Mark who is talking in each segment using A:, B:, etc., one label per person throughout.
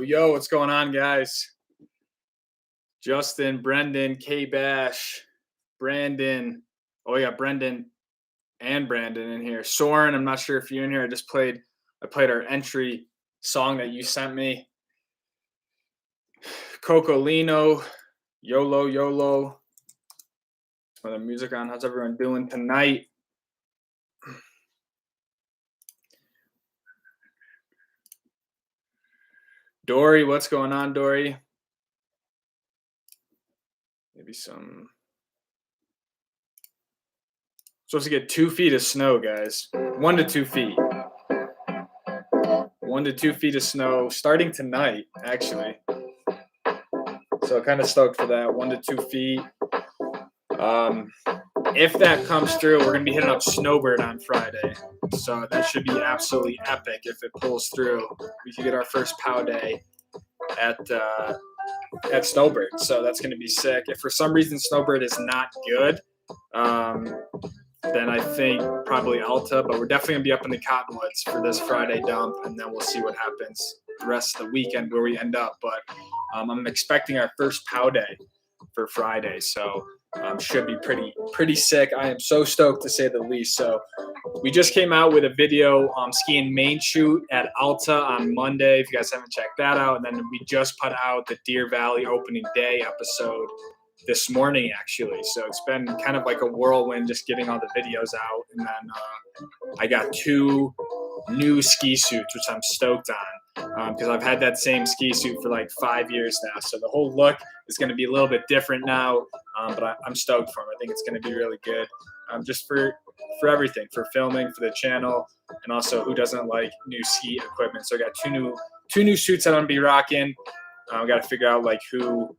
A: Yo, what's going on, guys? Justin, Brendan, K Bash, Brandon. Oh yeah, Brendan and Brandon in here. Soren, I'm not sure if you're in here. I played our entry song that you sent me. Cocolino, YOLO, YOLO. Some other music on. How's everyone doing tonight? Dory, what's going on, Dory? Maybe some. Supposed to get 2 feet of snow, guys. 1 to 2 feet. 1 to 2 feet of snow starting tonight, actually. So kind of stoked for that. 1 to 2 feet. If that comes through, we're gonna be hitting up Snowbird on Friday. So that should be absolutely epic if it pulls through. We could get our first POW day at Snowbird. So that's gonna be sick. If for some reason Snowbird is not good, then I think probably Alta, but we're definitely gonna be up in the Cottonwoods for this Friday dump, and then we'll see what happens the rest of the weekend where we end up. But I'm expecting our first POW day for Friday, so should be pretty sick. I am so stoked, to say the least. So we just came out with a video skiing main shoot at Alta on Monday, if you guys haven't checked that out. And then we just put out the Deer Valley opening day episode this morning, actually. So it's been kind of like a whirlwind just getting all the videos out. And then I got 2 new ski suits, which I'm stoked on, because I've had that same ski suit for like 5 years now. So the whole look is going to be a little bit different now, but I'm stoked for them. I think it's going to be really good, just for everything, for filming, for the channel, and also who doesn't like new ski equipment. So I got two new suits that I'm going to be rocking. I got to figure out like who,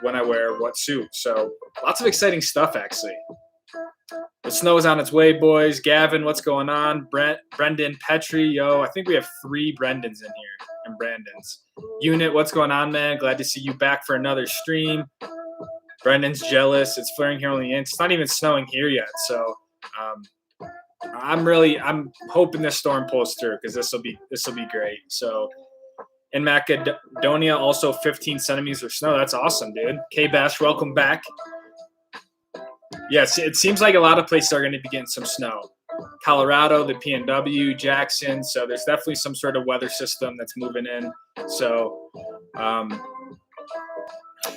A: when I wear what suit. So lots of exciting stuff, actually. The snow is on its way, boys. Gavin, what's going on? Brendan, Petri, yo. I think we have 3 Brendans in here and Brandons. Unit, what's going on, man? Glad to see you back for another stream. Brendan's jealous. It's flaring here on the inch. It's not even snowing here yet, so I'm hoping this storm pulls through, because this will be great. So in Macedonia, also 15 centimeters of snow. That's awesome, dude. K Bash, welcome back. Yes, it seems like a lot of places are going to be getting some snow. Colorado, the PNW, Jackson. So there's definitely some sort of weather system that's moving in. So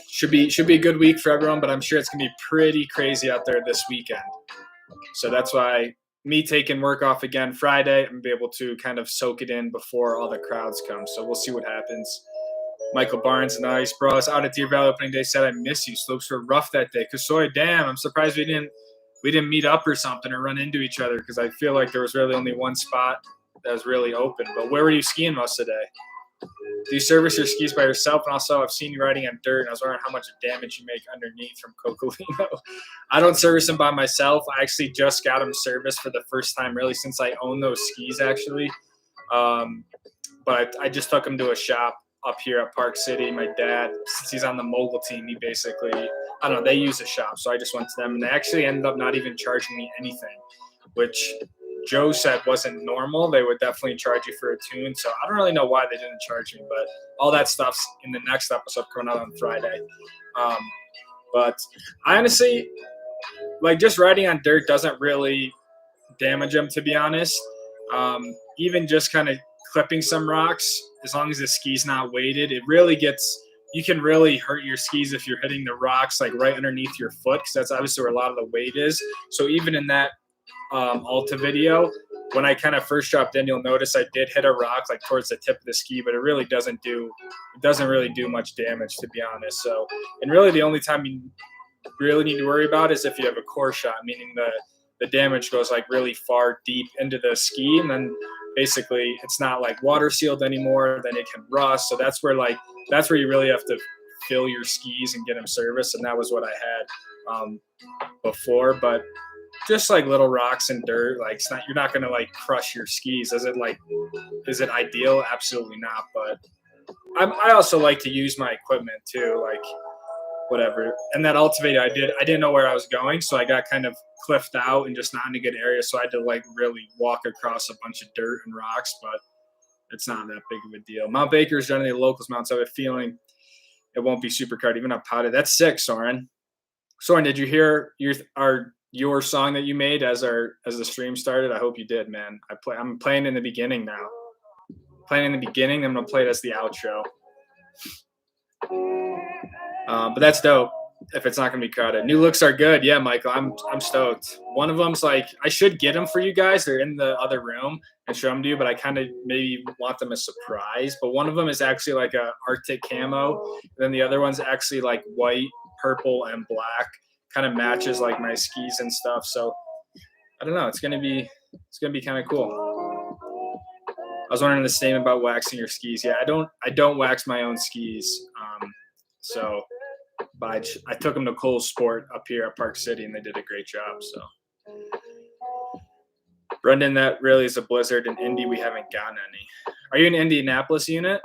A: should be a good week for everyone, but I'm sure it's going to be pretty crazy out there this weekend. So that's why me taking work off again Friday, I'm going to be able to kind of soak it in before all the crowds come. So we'll see what happens. Michael Barnes, nice, bro. I was out at Deer Valley opening day, said I miss you. Slopes were rough that day. Kasoy, damn, I'm surprised we didn't meet up or something or run into each other, because I feel like there was really only one spot that was really open. But where were you skiing most of the day? Do you service your skis by yourself? And also, I've seen you riding on dirt, and I was wondering how much damage you make underneath from Cocolino. I don't service them by myself. I actually just got them serviced for the first time really since I own those skis, actually. But I just took them to a shop up here at Park City. My dad, since he's on the mogul team, he basically, I don't know, they use a shop. So I just went to them, and they actually ended up not even charging me anything, which Joe said wasn't normal. They would definitely charge you for a tune. So I don't really know why they didn't charge me, but all that stuff's in the next episode coming out on Friday. But I honestly, like, just riding on dirt doesn't really damage them, to be honest. Even just kind of clipping some rocks, as long as the ski's not weighted, you can really hurt your skis if you're hitting the rocks like right underneath your foot, because that's obviously where a lot of the weight is. So even in that Alta video, when I kind of first dropped in, you'll notice I did hit a rock like towards the tip of the ski, but it really doesn't really do much damage, to be honest. So, and really the only time you really need to worry about is if you have a core shot, meaning the damage goes like really far deep into the ski, and then basically it's not like water sealed anymore, then it can rust. So that's where you really have to fill your skis and get them serviced, and that was what I had before. But just like little rocks and dirt, like you're not gonna like crush your skis. Is it ideal? Absolutely not. But I also like to use my equipment too, like whatever. And that Alta video I didn't know where I was going, so I got kind of cliffed out and just not in a good area, so I had to like really walk across a bunch of dirt and rocks. But it's not that big of a deal. Mount Baker is generally a locals mount, so I have a feeling it won't be super crowded, even up powder. That's sick, Soren. Soren, did you hear your song that you made as the stream started? I hope you did, man. I'm playing in the beginning now. Playing in the beginning, I'm gonna play it as the outro. But that's dope. If it's not gonna be crowded, new looks are good. Yeah, Michael, I'm stoked. One of them's like, I should get them for you guys. They're in the other room and show them to you, but I kind of maybe want them as surprise. But one of them is actually like a Arctic camo, and then the other one's actually like white, purple, and black. Kind of matches like my skis and stuff. So I don't know. It's gonna be kind of cool. I was wondering the same about waxing your skis. Yeah, I don't wax my own skis. But I took them to Cole's Sport up here at Park City, and they did a great job. So, Brendan, that really is a blizzard. In Indy, we haven't gotten any. Are you an Indianapolis unit?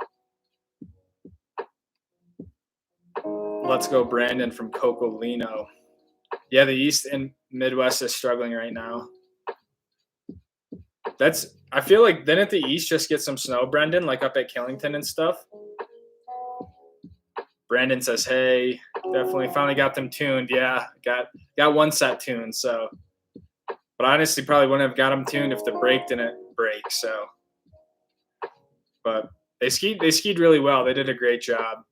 A: Let's go, Brandon from Cocolino. Yeah, the East and Midwest is struggling right now. I feel like didn't the East just get some snow, Brendan, like up at Killington and stuff? Brandon says, hey, definitely finally got them tuned. Yeah, got one set tuned. So, but honestly, probably wouldn't have got them tuned if the brake didn't break. So, but they skied really well. They did a great job.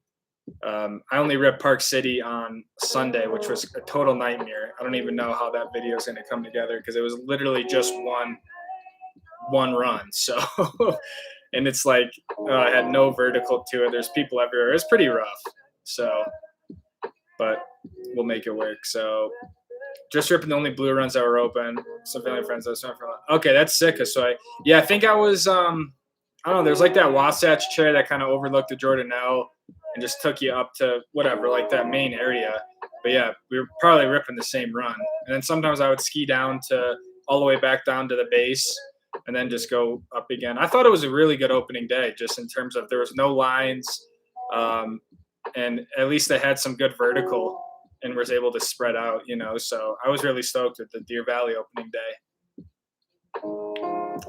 A: I only ripped Park City on Sunday, which was a total nightmare. I don't even know how that video is going to come together because it was literally just one run. So, and it's like I had no vertical to it. There's people everywhere. It's pretty rough. So, but we'll make it work. So, just ripping the only blue runs that were open. Some family friends that was from. Okay, that's sick. So I think I was I don't know. There's like that Wasatch chair that kind of overlooked the Jordanelle and just took you up to whatever, like that main area. But yeah, we were probably ripping the same run. And then sometimes I would ski down to all the way back down to the base and then just go up again. I thought it was a really good opening day, just in terms of there was no lines. And at least they had some good vertical and was able to spread out, so I was really stoked with the Deer Valley opening day.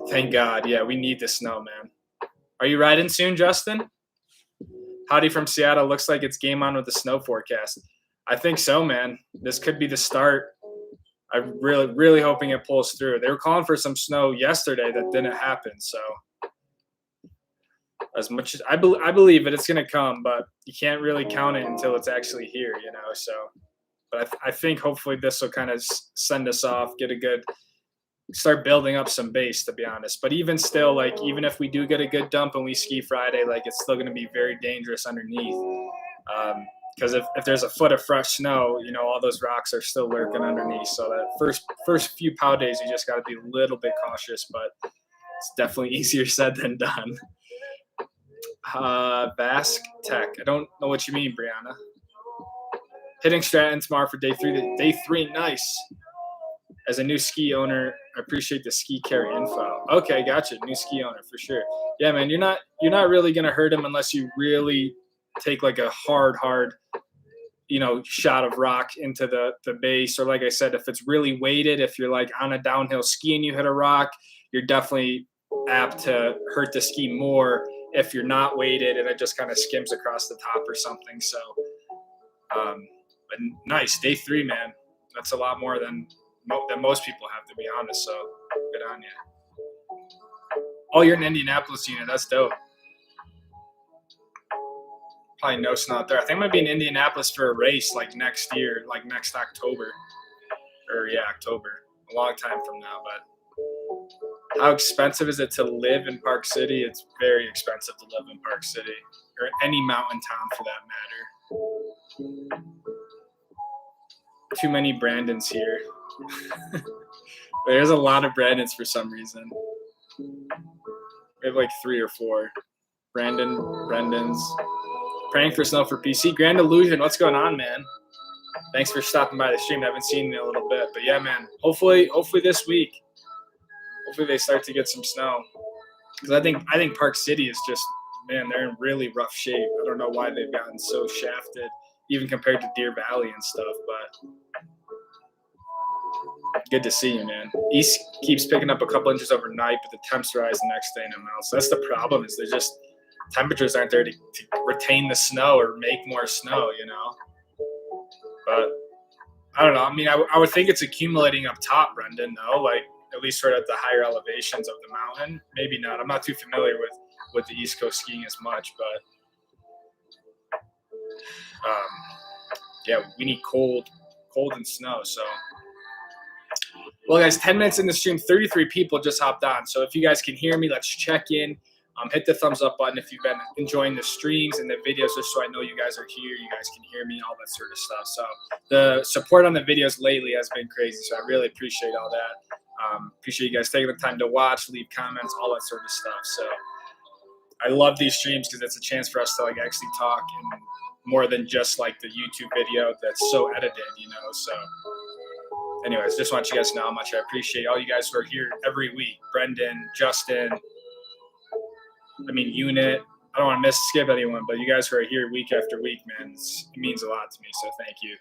A: Thank God. Yeah, we need the snow, man. Are you riding soon, Justin? Howdy from Seattle. Looks like it's game on with the snow forecast. I think so, man. This could be the start. I'm really, really hoping it pulls through. They were calling for some snow yesterday that didn't happen, so as much as I believe it's going to come, but you can't really count it until it's actually here, so but I think hopefully this will kind of send us off, start building up some base, to be honest. But even still, like, even if we do get a good dump and we ski Friday, like, it's still going to be very dangerous underneath. Because if there's a foot of fresh snow, all those rocks are still lurking underneath. So that first few pow days, you just got to be a little bit cautious, but it's definitely easier said than done. Basque Tech. I don't know what you mean, Brianna. Hitting Stratton tomorrow for day 3. Day 3, nice. As a new ski owner, I appreciate the ski care info. Okay, gotcha. New ski owner for sure. Yeah, man, you're not really gonna hurt him unless you really take like a hard, shot of rock into the base. Or like I said, if it's really weighted, if you're like on a downhill ski and you hit a rock, you're definitely apt to hurt the ski more if you're not weighted and it just kind of skims across the top or something. So, but nice. Day 3, man. That's a lot more than most people have, to be honest. So good on you. Oh, you're an Indianapolis unit. That's dope. Probably no snow out there. I think I'm going to be in Indianapolis for a race like next year, like next October. October. A long time from now. But how expensive is it to live in Park City? It's very expensive to live in Park City, or any mountain town for that matter. Too many Brandons here. There's a lot of Brandons for some reason. We have like 3 or 4. Brandons. Praying for snow for PC. Grand Illusion, what's going on, man? Thanks for stopping by the stream. I haven't seen you in a little bit. But yeah, man, hopefully this week. Hopefully they start to get some snow. Because I think Park City is just, man, they're in really rough shape. I don't know why they've gotten so shafted, even compared to Deer Valley and stuff, but Good to see you, man. East keeps picking up a couple inches overnight, but the temps rise the next day in the mouth. So that's the problem. Is there's just temperatures aren't there to retain the snow or make more snow, you know. But I don't know. I mean, I would think it's accumulating up top, Brendan. No, like at least right at the higher elevations of the mountain. Maybe not. I'm not too familiar with the East Coast skiing as much, but yeah, we need cold and snow. So, well, guys, 10 minutes in the stream, 33 people just hopped on. So if you guys can hear me, let's check in. Hit the thumbs up button if you've been enjoying the streams and the videos, just so I know you guys are here, you guys can hear me, all that sort of stuff. So the support on the videos lately has been crazy, so I really appreciate all that. Appreciate you guys taking the time to watch, leave comments, all that sort of stuff. So I love these streams because it's a chance for us to like actually talk and more than just like the YouTube video that's so edited, you know. So anyways, just want you guys to know how much I appreciate all you guys who are here every week. Brendan, Justin, Unit. I don't want to skip anyone, but you guys who are here week after week, man, it means a lot to me. So thank you.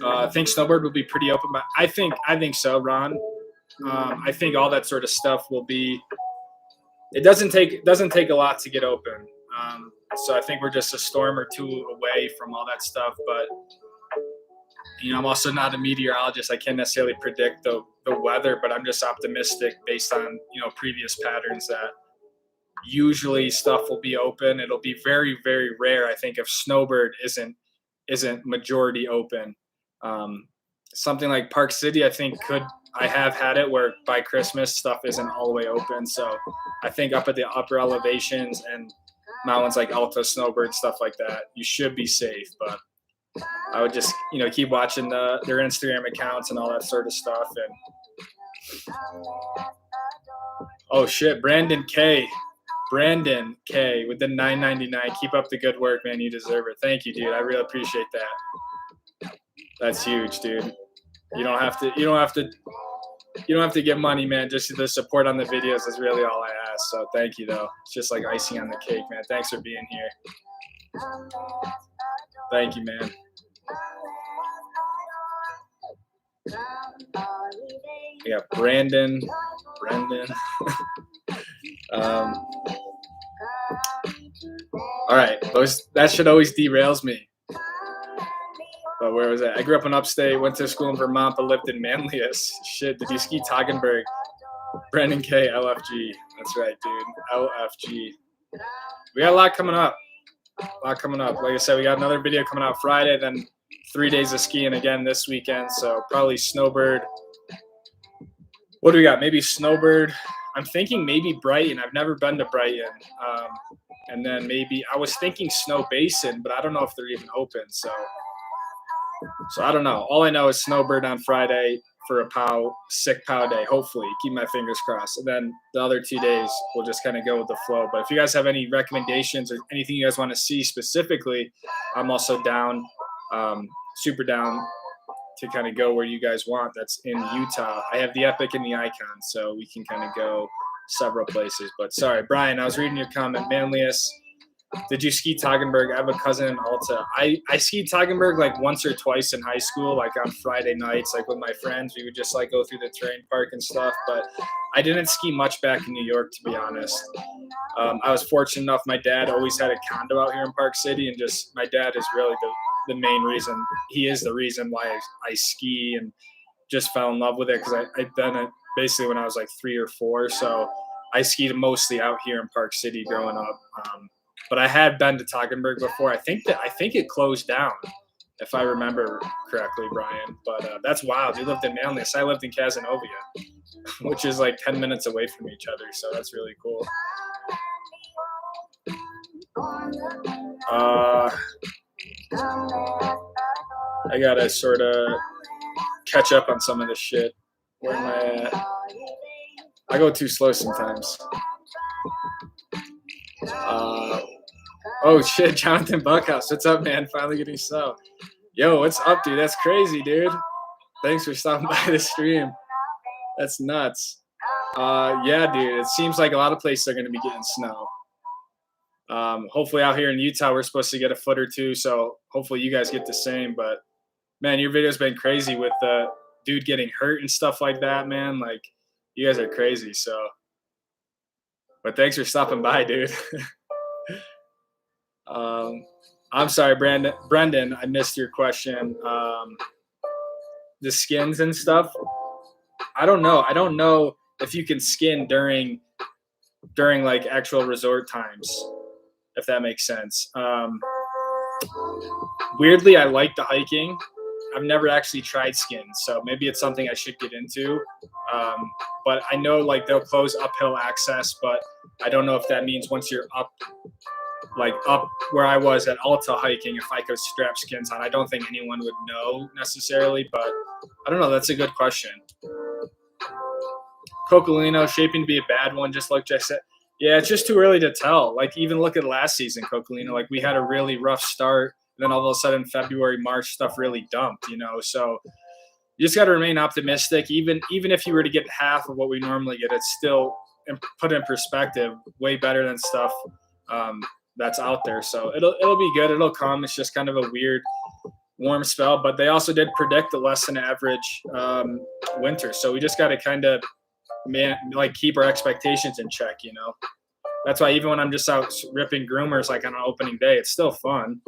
A: I think Snowbird will be pretty open, but I think so, Ron. I think all that sort of stuff will be. It doesn't take a lot to get open. So I think we're just a storm or two away from all that stuff. But you know, I'm also not a meteorologist. I can't necessarily predict the weather, but I'm just optimistic based on, you know, previous patterns that usually stuff will be open. It'll be very, very rare, I think, if Snowbird isn't majority open. Something like Park City, I think I have had it where by Christmas stuff isn't all the way open. So I think up at the upper elevations and mountains like Alta, Snowbird, stuff like that, you should be safe. But I would just, you know, keep watching their Instagram accounts and all that sort of stuff. And oh shit, Brandon K with the $9.99. Keep up the good work, man. You deserve it. Thank you, dude. I really appreciate that. That's huge, dude. You don't have to give money, man. Just the support on the videos is really all I ask. So thank you, though. It's just like icing on the cake, man. Thanks for being here. Thank you, man. Yeah, Brandon. All right, that should always derails me. But where was that? I grew up in upstate, went to school in Vermont, but lived in Manlius. Shit, did you ski Toggenburg? Brandon K, LFG. That's right, dude. LFG. We got a lot coming up. Like I said, we got another video coming out Friday, then 3 days of skiing again this weekend. So probably Snowbird. What do we got? Maybe Snowbird. I'm thinking maybe Brighton. I've never been to Brighton. And then maybe I was thinking Snow Basin, but I don't know if they're even open. So I don't know. All I know is Snowbird on Friday for a sick POW day. Hopefully, keep my fingers crossed. And then the other 2 days, we'll just kind of go with the flow. But if you guys have any recommendations or anything you guys want to see specifically, I'm also down, super down to kind of go where you guys want. That's in Utah. I have the Epic and the Icon, so we can kind of go several places. But sorry, Brian, I was reading your comment. Manlius. Did you ski Toggenburg? I have a cousin in Alta. I skied Toggenburg like once or twice in high school, like on Friday nights, like with my friends. We would just like go through the terrain park and stuff. But I didn't ski much back in New York, to be honest. I was fortunate enough. My dad always had a condo out here in Park City, and just my dad is really the main reason. He is the reason why I ski and just fell in love with it, because I'd done it basically when I was like 3 or 4. So I skied mostly out here in Park City growing up. But I had been to Toggenburg before. I think it closed down, if I remember correctly, Brian. But that's wild. You lived in Manlius. I lived in Casanova, which is like 10 minutes away from each other. So that's really cool. I gotta sort of catch up on some of this shit. Where am I at? I go too slow sometimes. Oh shit, Jonathan Buckhouse. What's up, man? Finally getting so. Yo, what's up, dude? That's crazy, dude. Thanks for stopping by the stream. That's nuts. Yeah, dude. It seems like a lot of places are going to be getting snow. Hopefully out here in Utah, we're supposed to get a foot or two. So hopefully you guys get the same. But Man, your video's been crazy with the dude getting hurt and stuff like that, man. Like, you guys are crazy. So, but thanks for stopping by, dude. I'm sorry, Brendan, I missed your question. The skins and stuff. I don't know. I don't know if you can skin during like actual resort times, if that makes sense. Weirdly, I like the hiking. I've never actually tried skins, so maybe it's something I should get into. But I know like they'll close uphill access, but I don't know if that means once you're up where I was at Alta hiking, if I could strap skins on. I don't think anyone would know necessarily, but I don't know. That's a good question. Cocolino shaping to be a bad one, just like I said. Yeah, it's just too early to tell. Like, even look at last season, Cocolino. Like, we had a really rough start, and then all of a sudden, February, March, stuff really dumped, you know? So you just got to remain optimistic. Even if you were to get half of what we normally get, it's still, put in perspective, way better than stuff that's out there. So it'll be good. It'll come. It's just kind of a weird warm spell. But they also did predict a less than average winter. So we just got to kind of keep our expectations in check, you know. That's why even when I'm just out ripping groomers like on an opening day, it's still fun,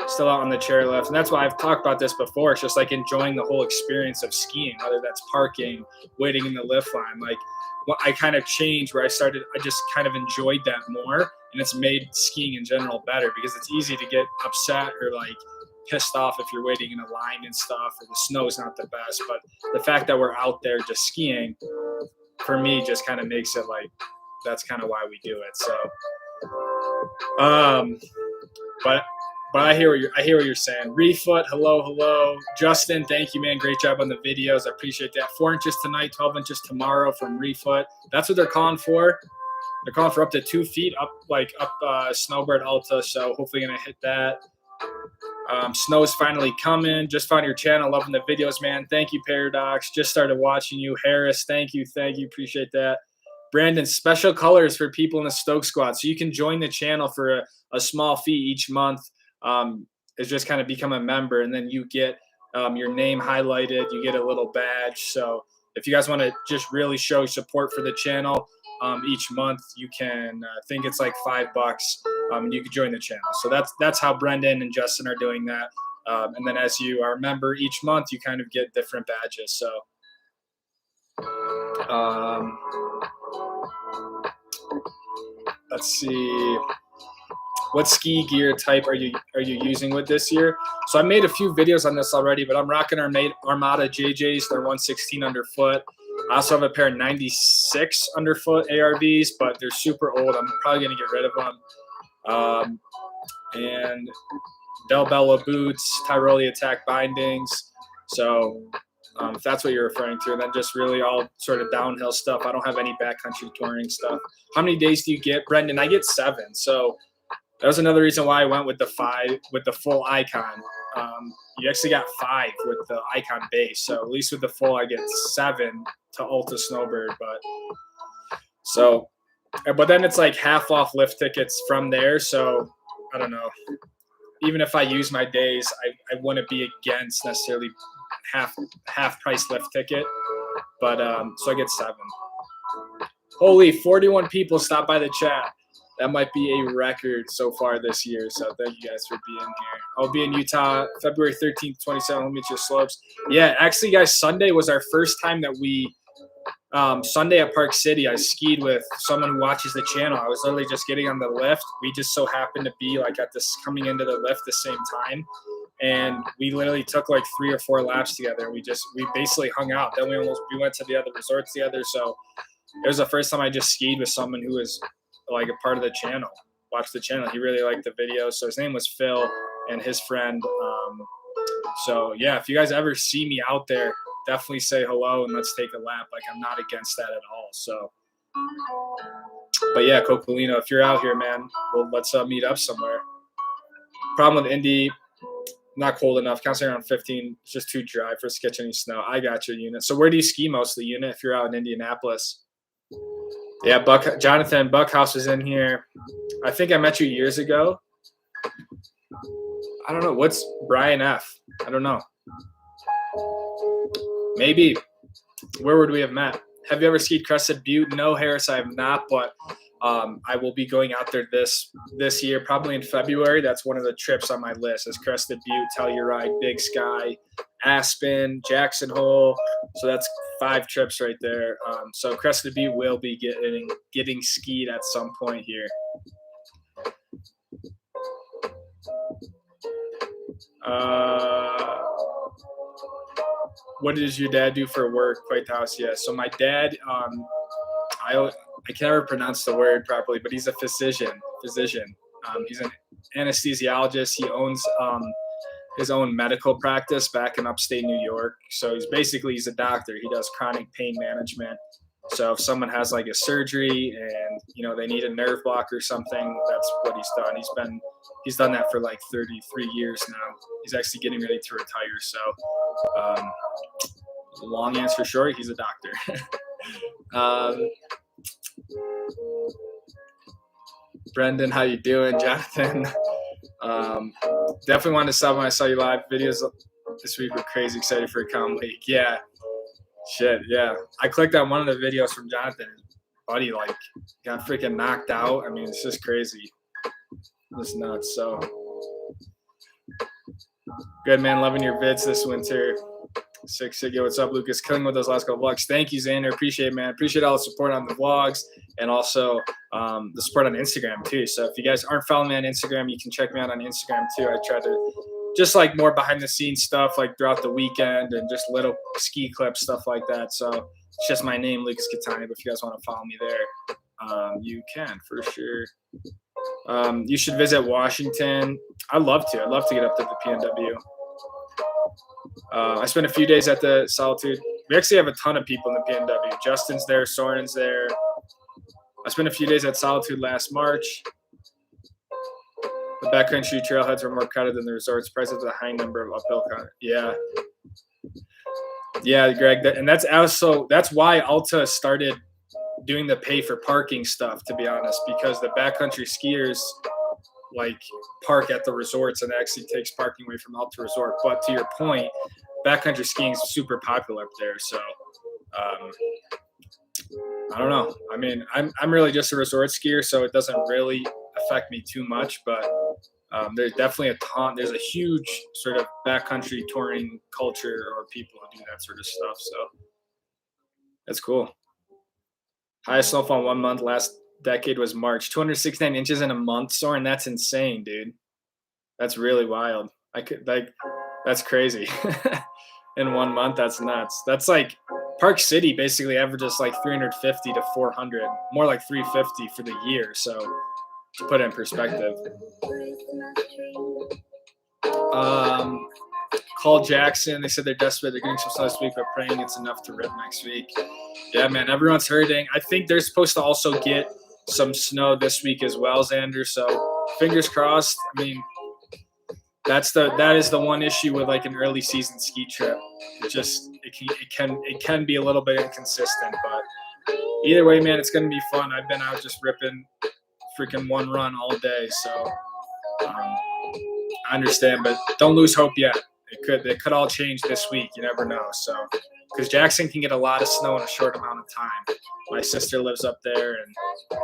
A: still out on the chairlift. And that's why I've talked about this before. It's just like enjoying the whole experience of skiing, whether that's parking, waiting in the lift line. Like, I kind of changed where I just kind of enjoyed that more, and it's made skiing in general better because it's easy to get upset or like pissed off if you're waiting in a line and stuff, or the snow's not the best. But the fact that we're out there just skiing, for me, just kind of makes it like that's kind of why we do it. So, but I hear what you're saying. Refoot, hello, Justin. Thank you, man. Great job on the videos. I appreciate that. 4 inches tonight, 12 inches tomorrow from Refoot. That's what they're calling for. They're calling for up to 2 feet up Snowbird Alta. So hopefully gonna hit that. Snow is finally coming. Just found your channel. Loving the videos, man. Thank you, Paradox. Just started watching you. Harris, thank you. Appreciate that. Brandon, special colors for people in the Stoke squad. So you can join the channel for a small fee each month. Is just kind of become a member, and then you get your name highlighted. You get a little badge. So if you guys want to just really show support for the channel, each month you can, I think it's like $5, and you can join the channel. So that's how Brendan and Justin are doing that. And then as you are a member each month, you kind of get different badges. So let's see. What ski gear type are you using with this year? So I made a few videos on this already, but I'm rocking our Armada JJs. They're 116 underfoot. I also have a pair of 96 underfoot ARVs, but they're super old. I'm probably gonna get rid of them. And Del Bello boots, Tyrolia Attack bindings. So if that's what you're referring to, and then just really all sort of downhill stuff. I don't have any backcountry touring stuff. How many days do you get, Brendan? I get 7. So that was another reason why I went with the 5 with the full icon. You actually got 5 with the icon base. So at least with the full, I get 7 to Ulta Snowbird. But then it's like half off lift tickets from there. So I don't know. Even if I use my days, I wouldn't be against necessarily half price lift ticket. But so I get 7. Holy, 41 people stopped by the chat. That might be a record so far this year. So thank you guys for being here. I'll be in Utah February 13th, 27th. I'll meet you at Slopes. Yeah, actually, guys, Sunday was our first time that we Sunday at Park City, I skied with someone who watches the channel. I was literally just getting on the lift. We just so happened to be like at this coming into the lift the same time. And we literally took like 3 or 4 laps together. We basically hung out. Then we went to the other resorts together. So it was the first time I just skied with someone who was like a part of the channel, watched the channel. He really liked the video. So his name was Phil and his friend. So yeah, if you guys ever see me out there, definitely say hello and let's take a lap. Like, I'm not against that at all. So, but yeah, Cocolino, if you're out here, man, well, let's meet up somewhere. Problem with Indy, not cold enough. Constantly around 15. It's just too dry for us to catch any snow. I got your unit. So where do you ski mostly, unit, if you're out in Indianapolis? Yeah, Jonathan Buckhouse is in here. I think I met you years ago. I don't know. What's Brian F? I don't know. Maybe. Where would we have met? Have you ever skied Crested Butte? No, Harris, I have not, but I will be going out there this year, probably in February. That's one of the trips on my list is Crested Butte, Telluride, Big Sky, Aspen, Jackson Hole. So that's 5 trips right there. So Crested Butte will be getting skied at some point here. What does your dad do for work? White House, yeah. So my dad, I can't ever pronounce the word properly, but he's a physician. He's an anesthesiologist. He owns his own medical practice back in upstate New York. So he's a doctor. He does chronic pain management. So if someone has like a surgery and they need a nerve block or something, that's what he's done. He's done that for like 33 years now. He's actually getting ready to retire. So long answer short, he's a doctor. Brendan, how you doing? Jonathan, definitely wanted to stop when I saw you live. Videos this week were crazy. Excited for a calm week. Yeah, shit, yeah. I clicked on one of the videos from Jonathan. His buddy got freaking knocked out. I mean, it's just crazy. It's nuts. So good, man. Loving your vids this winter. Sick. Yo, what's up, Lucas? Killing with those last couple vlogs. Thank you, Xander. Appreciate it, man. Appreciate all the support on the vlogs and also the support on Instagram too. So if you guys aren't following me on Instagram, you can check me out on Instagram too. I try to just more behind the scenes stuff throughout the weekend and just little ski clips, stuff like that. So it's just my name, Lucas Catania. But if you guys want to follow me there, you can for sure. You should visit Washington. I'd love to get up to the PNW. I spent a few days at the Solitude. We actually have a ton of people in the PNW. Justin's there, Soren's there. I spent a few days at Solitude last March. The backcountry trailheads were more crowded than the resorts. Present with a high number of uphill content. Yeah, Greg. That's why Alta started doing the pay for parking stuff, to be honest, because the backcountry skiers park at the resorts and actually takes parking away from Alta Resort. But to your point, backcountry skiing is super popular up there. So I don't know. I mean, I'm really just a resort skier, so it doesn't really affect me too much. But there's definitely there's a huge sort of backcountry touring culture or people who do that sort of stuff. So that's cool. Highest snowfall in 1 month last decade was March. 269 inches in a month, Soren. That's insane, dude. That's really wild. That's crazy. In 1 month, that's nuts. That's Park City basically averages 350 to 400, more like 350 for the year. So to put it in perspective. Call Jackson. They said they're desperate. They're getting some snow this week, but praying it's enough to rip next week. Yeah, man, everyone's hurting. I think they're supposed to also get some snow this week as well, Xander. So fingers crossed. I mean, that is the one issue with an early season ski trip. It can be a little bit inconsistent, but either way, man, it's gonna be fun. I've been out just ripping freaking one run all day, so I understand, but don't lose hope yet. It could all change this week. You never know. So because Jackson can get a lot of snow in a short amount of time. My sister lives up there, and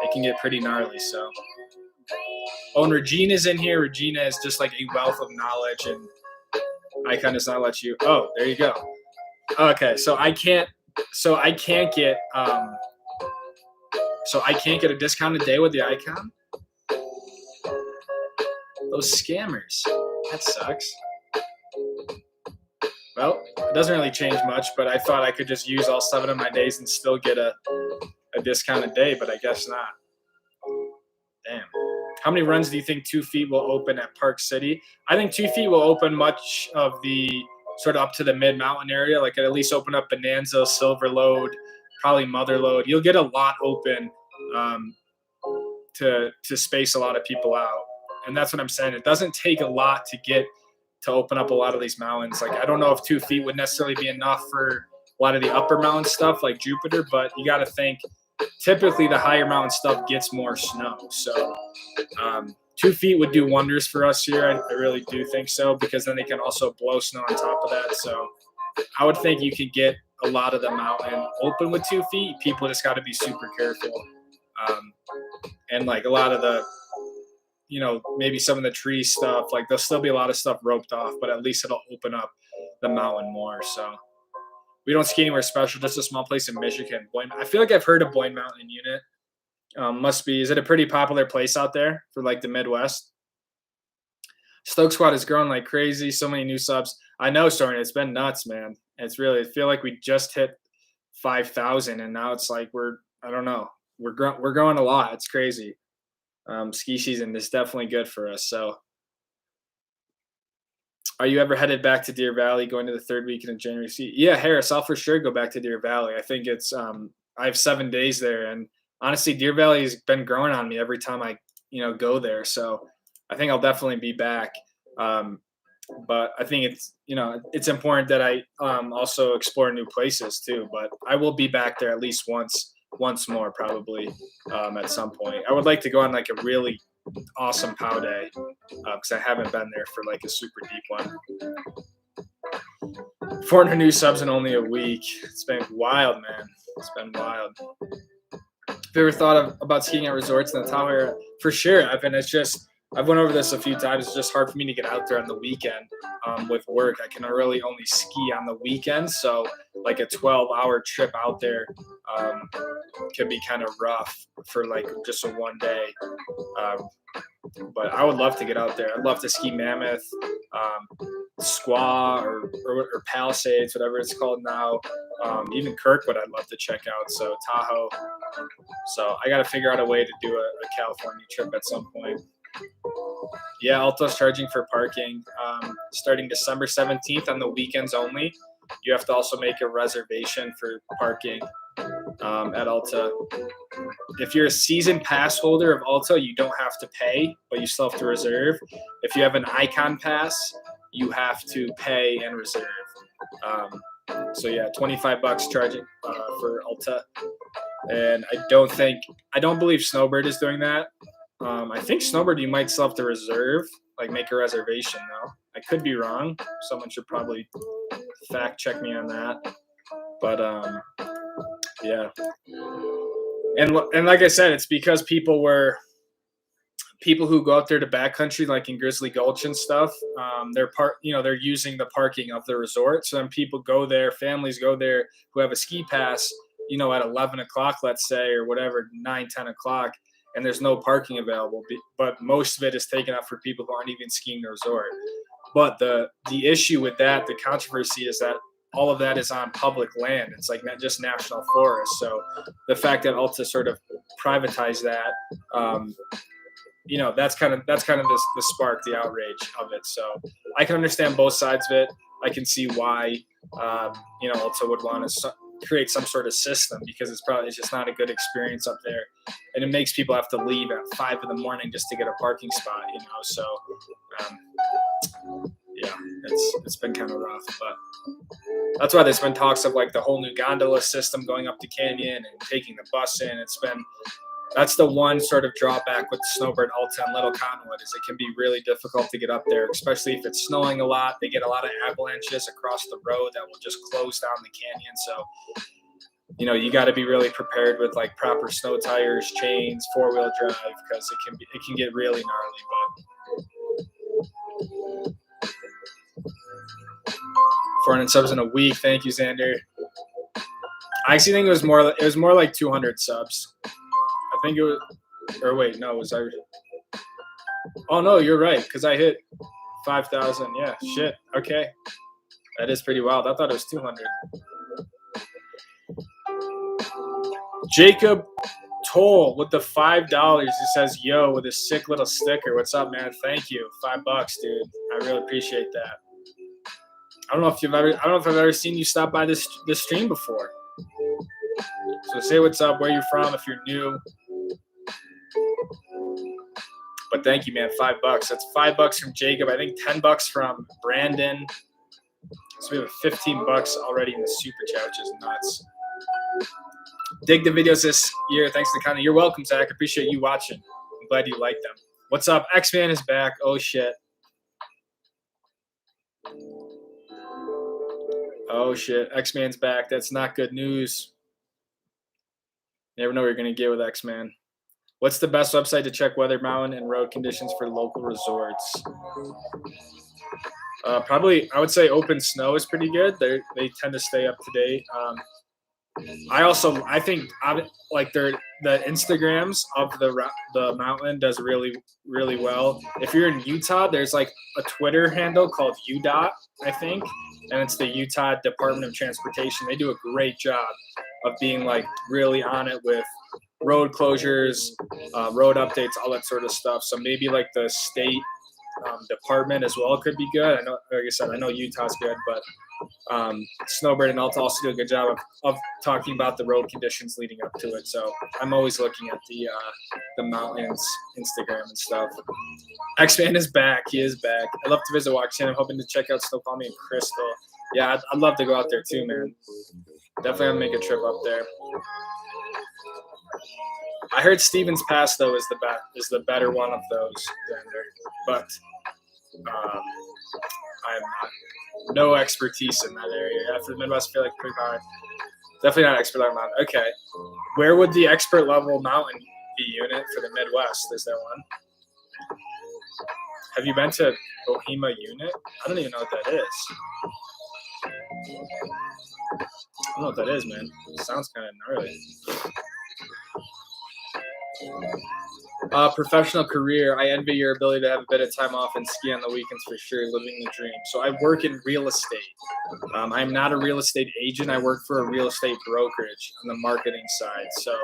A: it can get pretty gnarly. So. Oh, and Regina's in here. Regina is just a wealth of knowledge, and Icon does not let you. Oh, there you go. Okay, so I can't get a discounted day with the Icon. Those scammers. That sucks. Well, it doesn't really change much, but I thought I could just use all 7 of my days and still get a discounted day, but I guess not. Damn. How many runs do you think 2 Feet will open at Park City? I think 2 Feet will open much of the sort of up to the mid-mountain area. At least open up Bonanza, Silver Lode, probably Mother Lode. You'll get a lot open to space a lot of people out. And that's what I'm saying. It doesn't take a lot to open up a lot of these mountains. I don't know if 2 feet would necessarily be enough for a lot of the upper mountain stuff like Jupiter, but you got to think typically the higher mountain stuff gets more snow. So 2 feet would do wonders for us here. I really do think so, because then they can also blow snow on top of that. So I would think you could get a lot of the mountain open with 2 feet. People just got to be super careful. And like a lot of the, maybe some of the tree stuff, like there'll still be a lot of stuff roped off, but at least it'll open up the mountain more. So we don't ski anywhere special, just a small place in Michigan. I feel like I've heard of Boyne Mountain Unit. Is it a pretty popular place out there for like the Midwest? Stoke Squad is growing like crazy. So many new subs. I know, Soren, it's been nuts, man. I feel like we just hit 5,000 and now it's like I don't know. We're growing a lot. It's crazy. Ski season is definitely good for us. So are you ever headed back to Deer Valley going to the 3rd weekend of January? Yeah, Harris, I'll for sure go back to Deer Valley. I think it's I have 7 days there, and honestly, Deer Valley has been growing on me every time I go there. So I think I'll definitely be back. But I think it's important that I also explore new places too. But I will be back there at least once more probably at some point. I would like to go on like a really awesome POW day because I haven't been there for like a super deep one. 400 new subs in only a week. It's been wild, man. It's been wild. Have you ever thought about skiing at resorts in the Tahoe area? For sure. I've went over this a few times. It's just hard for me to get out there on the weekend with work. I can really only ski on the weekends. So like a 12-hour trip out there can be kind of rough for like just a one day. But I would love to get out there. I'd love to ski Mammoth, Squaw, or Palisades, whatever it's called now. Even Kirkwood, I'd love to check out. So Tahoe. So I got to figure out a way to do a California trip at some point. Yeah, Alto's charging for parking starting December 17th on the weekends only. You have to also make a reservation for parking at Alta. If you're a season pass holder of Alta, you don't have to pay, but you still have to reserve. If you have an Icon pass, you have to pay and reserve. So yeah, $25 charging for Alta. And I don't believe Snowbird is doing that. I think Snowbird, you might still have to reserve, like make a reservation though. I could be wrong. Someone should probably fact check me on that. But yeah. And like I said, it's because people who go out there to backcountry, like in Grizzly Gulch and stuff, they're using the parking of the resort. So then people go there, families go there who have a ski pass, at 11 o'clock, let's say, or whatever, 9, 10 o'clock. And there's no parking available, but most of it is taken up for people who aren't even skiing the resort. But the issue with that, the controversy is that all of that is on public land. It's like not just national forest. So the fact that Alta sort of privatized that, that's kind of the spark, the outrage of it. So I can understand both sides of it. I can see why, Alta would want to create some sort of system because it's just not a good experience up there, and it makes people have to leave at 5 a.m. just to get a parking spot. So yeah, it's been kind of rough, but that's why there's been talks of like the whole new gondola system going up to Canyon and taking the bus in. That's the one sort of drawback with Snowbird, Alta, and Little Cottonwood is it can be really difficult to get up there, especially if it's snowing a lot. They get a lot of avalanches across the road that will just close down the canyon. So, you got to be really prepared with like proper snow tires, chains, 4-wheel drive, because it can get really gnarly. But 400 subs in a week. Thank you, Xander. I actually think it was more like 200 subs. I think it was, or wait, no, was I? Oh no, you're right, because I hit 5,000. Yeah, shit. Okay, that is pretty wild. I thought it was 200. Jacob Toll with the $5. He says, "Yo," with a sick little sticker. What's up, man? Thank you. $5, dude. I really appreciate that. I don't know if I've ever seen you stop by this stream before. So say what's up, where you're from, if you're new. But thank you, man. $5. That's $5 from Jacob. I think $10 from Brandon. So we have $15 already in the super chat, which is nuts. Dig the videos this year. Thanks to Catania. You're welcome, Zach. I appreciate you watching. I'm glad you like them. What's up? X-Man is back. Oh, shit. Oh shit, X-Man's back. That's not good news. You never know what you're gonna get with X-Man. What's the best website to check weather, mountain, and road conditions for local resorts? Probably, I would say Open Snow is pretty good. They tend to stay up to date. I think like the Instagrams of the mountain does really well. If you're in Utah, there's like a Twitter handle called UDOT, I think, and it's the Utah Department of Transportation. They do a great job of being like really on it with road closures, road updates, all that sort of stuff. So maybe like the state department as well could be good. I know, like I said, I know Utah's good, but Snowbird and Alta also do a good job of talking about the road conditions leading up to it. So I'm always looking at the mountains Instagram and stuff. X-Man is back. He is back. I'd love to visit Washington. I'm hoping to check out Snow Palmy and Crystal. Yeah, I'd love to go out there too, man. Definitely gonna make a trip up there. I heard Stevens Pass though is the better one of those, but I have no expertise in that area. For the Midwest, I feel like pretty hard. Definitely not expert level mountain. Okay, where would the expert level mountain be unit for the Midwest? Is there one? Have you been to Bohema unit? I don't even know what that is. I don't know what that is, man. It sounds kind of gnarly. Professional career. I envy your ability to have a bit of time off and ski on the weekends for sure. Living the dream. So I work in real estate. I'm not a real estate agent. I work for a real estate brokerage on the marketing side. So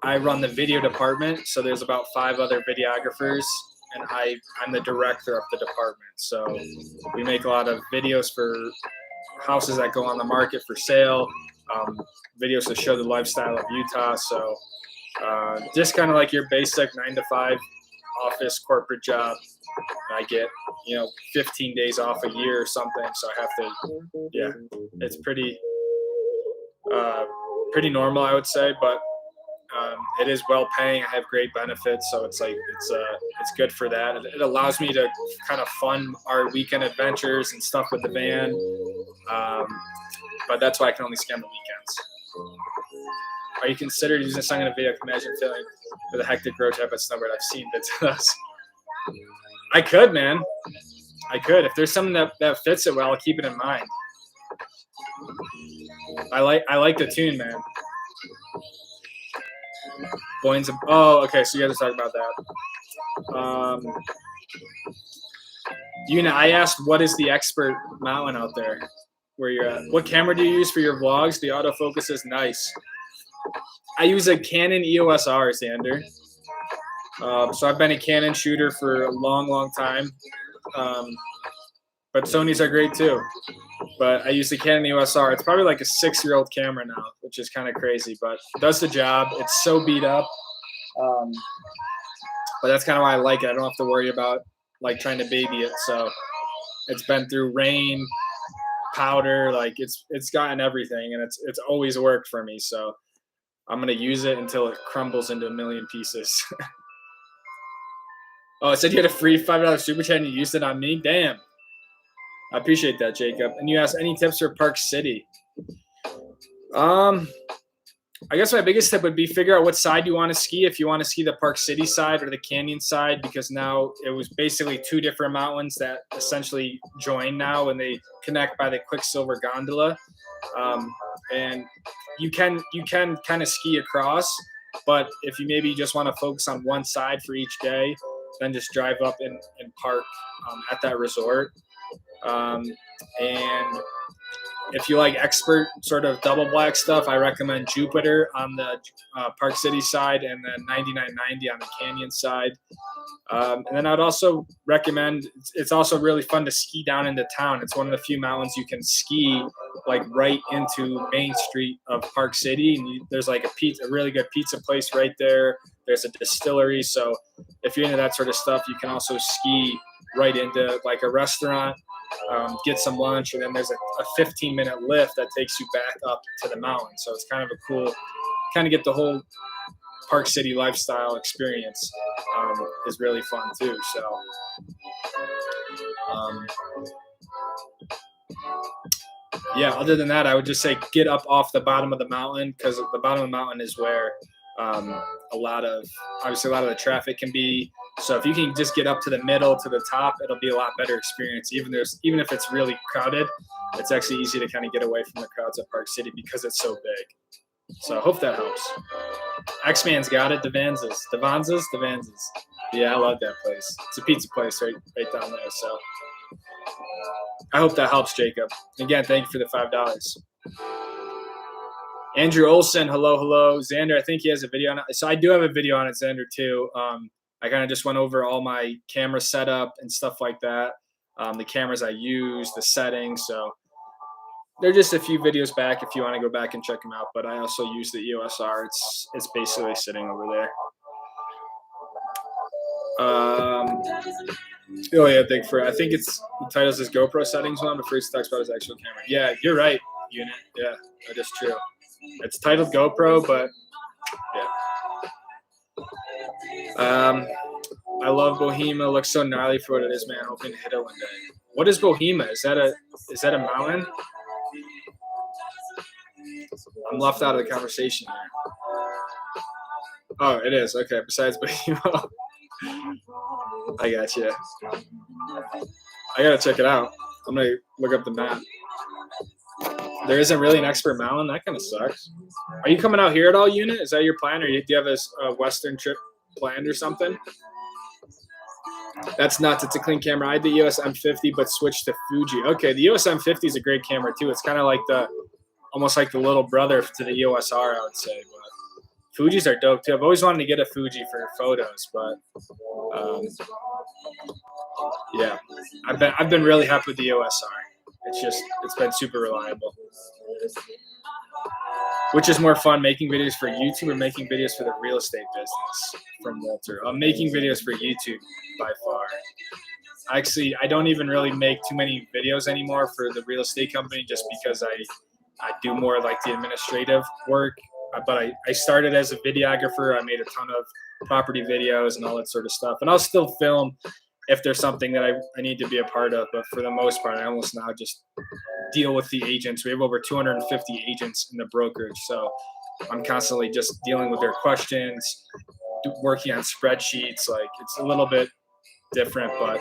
A: I run the video department. So there's about 5 other videographers, and I'm the director of the department. So we make a lot of videos for houses that go on the market for sale, videos to show the lifestyle of Utah. So just kind of like your basic 9-to-5 office corporate job. I get 15 days off a year or something, so I have to, yeah, it's pretty normal, I would say, but it is well paying. I have great benefits, so it's like it's good for that. It allows me to kind of fund our weekend adventures and stuff with the van, but that's why I can only ski on the weekends. Are you considered using this song in a video? I can imagine feeling with a hectic road trip at Snowbird. I've seen bits of those. I could, man. I could. If there's something that fits it well, I'll keep it in mind. I like the tune, man. Boyne's okay, so you guys are talking about that. I asked what is the expert mountain out there where you're at. What camera do you use for your vlogs? The autofocus is nice. I use a Canon EOS R, Xander. So I've been a Canon shooter for a long time. But Sonys are great too. But I use the Canon EOS R. It's probably like a 6-year-old camera now, which is kind of crazy, but it does the job. It's so beat up. But that's kind of why I like it. I don't have to worry about like trying to baby it. So it's been through rain, powder, like it's gotten everything, and it's always worked for me. So I'm gonna use it until it crumbles into a million pieces. Oh, it said you had a free $5 super chat and you used it on me. Damn. I appreciate that, Jacob. And you asked any tips for Park City. I guess my biggest tip would be figure out what side you want to ski. If you want to ski the Park City side or the Canyon side, because now it was basically 2 different mountains that essentially join now and they connect by the Quicksilver gondola. And you can kind of ski across, but if you maybe just want to focus on one side for each day, then just drive up and park at that resort. And if you like expert sort of double black stuff, I recommend Jupiter on the Park City side and then 9990 on the Canyon side. And then I'd also recommend, it's also really fun to ski down into town. It's one of the few mountains you can ski like right into Main Street of Park City. And there's like a really good pizza place right there. There's a distillery. So if you're into that sort of stuff, you can also ski right into like a restaurant, get some lunch, and then there's a 15-minute lift that takes you back up to the mountain. So it's kind of a cool, kind of get the whole Park City lifestyle experience. Is really fun too. So yeah, other than that, I would just say get up off the bottom of the mountain, because the bottom of the mountain is where a lot of the traffic can be. So if you can just get up to the middle, to the top, it'll be a lot better experience. Even if it's really crowded, it's actually easy to kind of get away from the crowds at Park City because it's so big. So I hope that helps. X-Man's got it. Devanzas. Yeah, I love that place. It's a pizza place right down there. So I hope that helps, Jacob. Again, thank you for the $5. Andrew Olson, hello. Xander, I think he has a video on it. So I do have a video on it, Xander, too. I kind of just went over all my camera setup and stuff like that. The cameras I use, the settings. So they're just a few videos back if you want to go back and check them out. But I also use the EOS R. It's basically sitting over there. Oh yeah, I think it's the title is GoPro settings one, but first talks about his actual camera. Yeah, you're right, Unit. Yeah, that is true. It's titled GoPro, but yeah. I love Bohema. Looks so gnarly for what it is, man. Hoping to hit it one day. What is Bohema? Is that a mountain? I'm left out of the conversation here. Oh, it is. Okay. Besides Bohema. I got you. I gotta check it out. I'm gonna look up the map. There isn't really an expert mountain. That kind of sucks. Are you coming out here at all, Unit? Is that your plan, or do you have a Western trip planned or something? That's nuts. It's a clean camera. I had the EOS M50, but switched to Fuji. Okay, the EOS M50 is a great camera too. It's kind of like almost like the little brother to the EOS R, I would say. But Fujis are dope too. I've always wanted to get a Fuji for photos, but yeah, I've been really happy with the EOS R. It's been super reliable. Which is more fun, making videos for YouTube or making videos for the real estate business? From Walter. I'm making videos for YouTube by far. Actually, I don't even really make too many videos anymore for the real estate company, just because I do more like the administrative work. But I started as a videographer. I made a ton of property videos and all that sort of stuff. And I'll still film if there's something that I need to be a part of. But for the most part, I almost now just deal with the agents. We have over 250 agents in the brokerage. So I'm constantly just dealing with their questions, working on spreadsheets. Like, it's a little bit different, but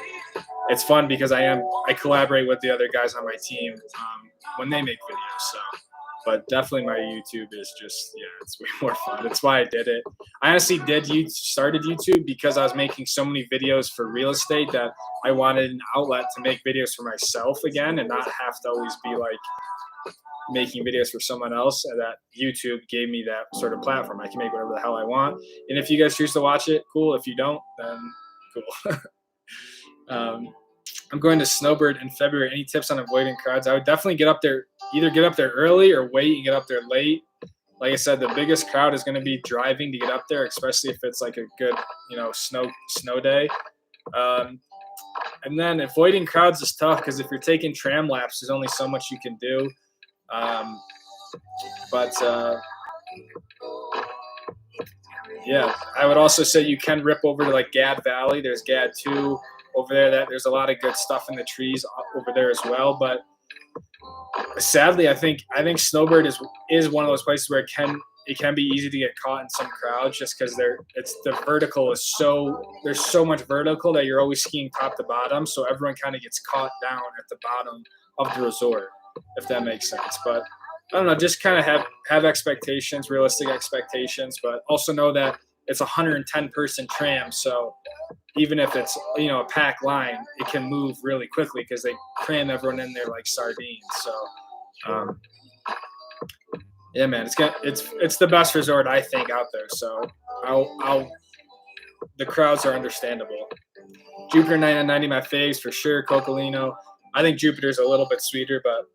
A: it's fun because I collaborate with the other guys on my team when they make videos. So, but definitely my YouTube is just, yeah, it's way more fun. That's why I did it. I honestly started YouTube because I was making so many videos for real estate that I wanted an outlet to make videos for myself again and not have to always be like making videos for someone else. And that YouTube gave me that sort of platform. I can make whatever the hell I want. And if you guys choose to watch it, cool. If you don't, then cool. I'm going to Snowbird in February. Any tips on avoiding crowds? I would definitely either get up there early or wait and get up there late. Like I said, the biggest crowd is going to be driving to get up there, especially if it's like a good, snow day. And then avoiding crowds is tough because if you're taking tram laps, there's only so much you can do. Yeah, I would also say you can rip over to like Gad Valley. There's Gad 2 over there. There's a lot of good stuff in the trees over there as well. But sadly, I think Snowbird is one of those places where it can be easy to get caught in some crowds just because there's so much vertical that you're always skiing top to bottom. So everyone kind of gets caught down at the bottom of the resort, if that makes sense. But I don't know, just kind of have expectations, realistic expectations, but also know that it's a 110-person tram. So even if it's, a packed line, it can move really quickly because they cram everyone in there like sardines. So, yeah, man, it's the best resort I think out there. So the crowds are understandable. Jupiter 990, my faves for sure. Cocolino. I think Jupiter's a little bit sweeter, but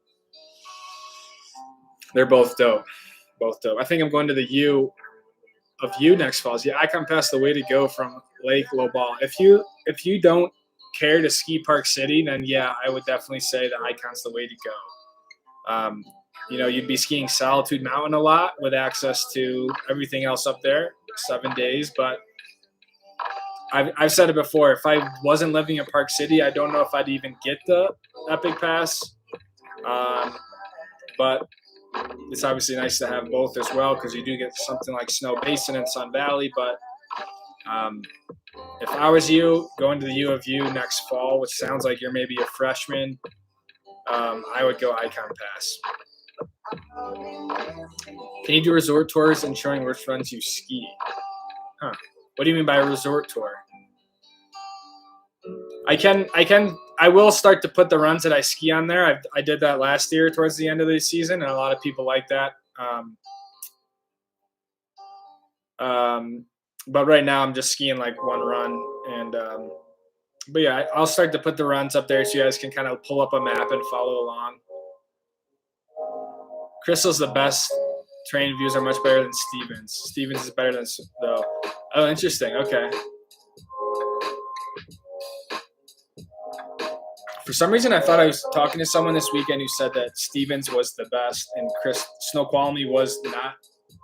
A: they're both dope. I think I'm going to the U next fall. Yeah, Icon Pass, the way to go from Lake Lowball. If you don't care to ski Park City, then yeah, I would definitely say that Icon's the way to go. You'd be skiing Solitude Mountain a lot with access to everything else up there, 7 days. But I've said it before. If I wasn't living in Park City, I don't know if I'd even get the Epic Pass. But it's obviously nice to have both as well because you do get something like Snow Basin and Sun Valley. But if I was you, going to the U of U next fall, which sounds like you're maybe a freshman, I would go Icon Pass. Can you do resort tours and showing which runs you ski? Huh. What do you mean by a resort tour? I will start to put the runs that I ski on there. I did that last year towards the end of the season, and a lot of people like that. But right now I'm just skiing like one run, and but yeah, I'll start to put the runs up there so you guys can kind of pull up a map and follow along. Crystal's the best. Terrain views are much better than Stevens. Stevens is better than though. Oh, interesting. Okay. For some reason, I thought I was talking to someone this weekend who said that Stevens was the best and Snoqualmie was not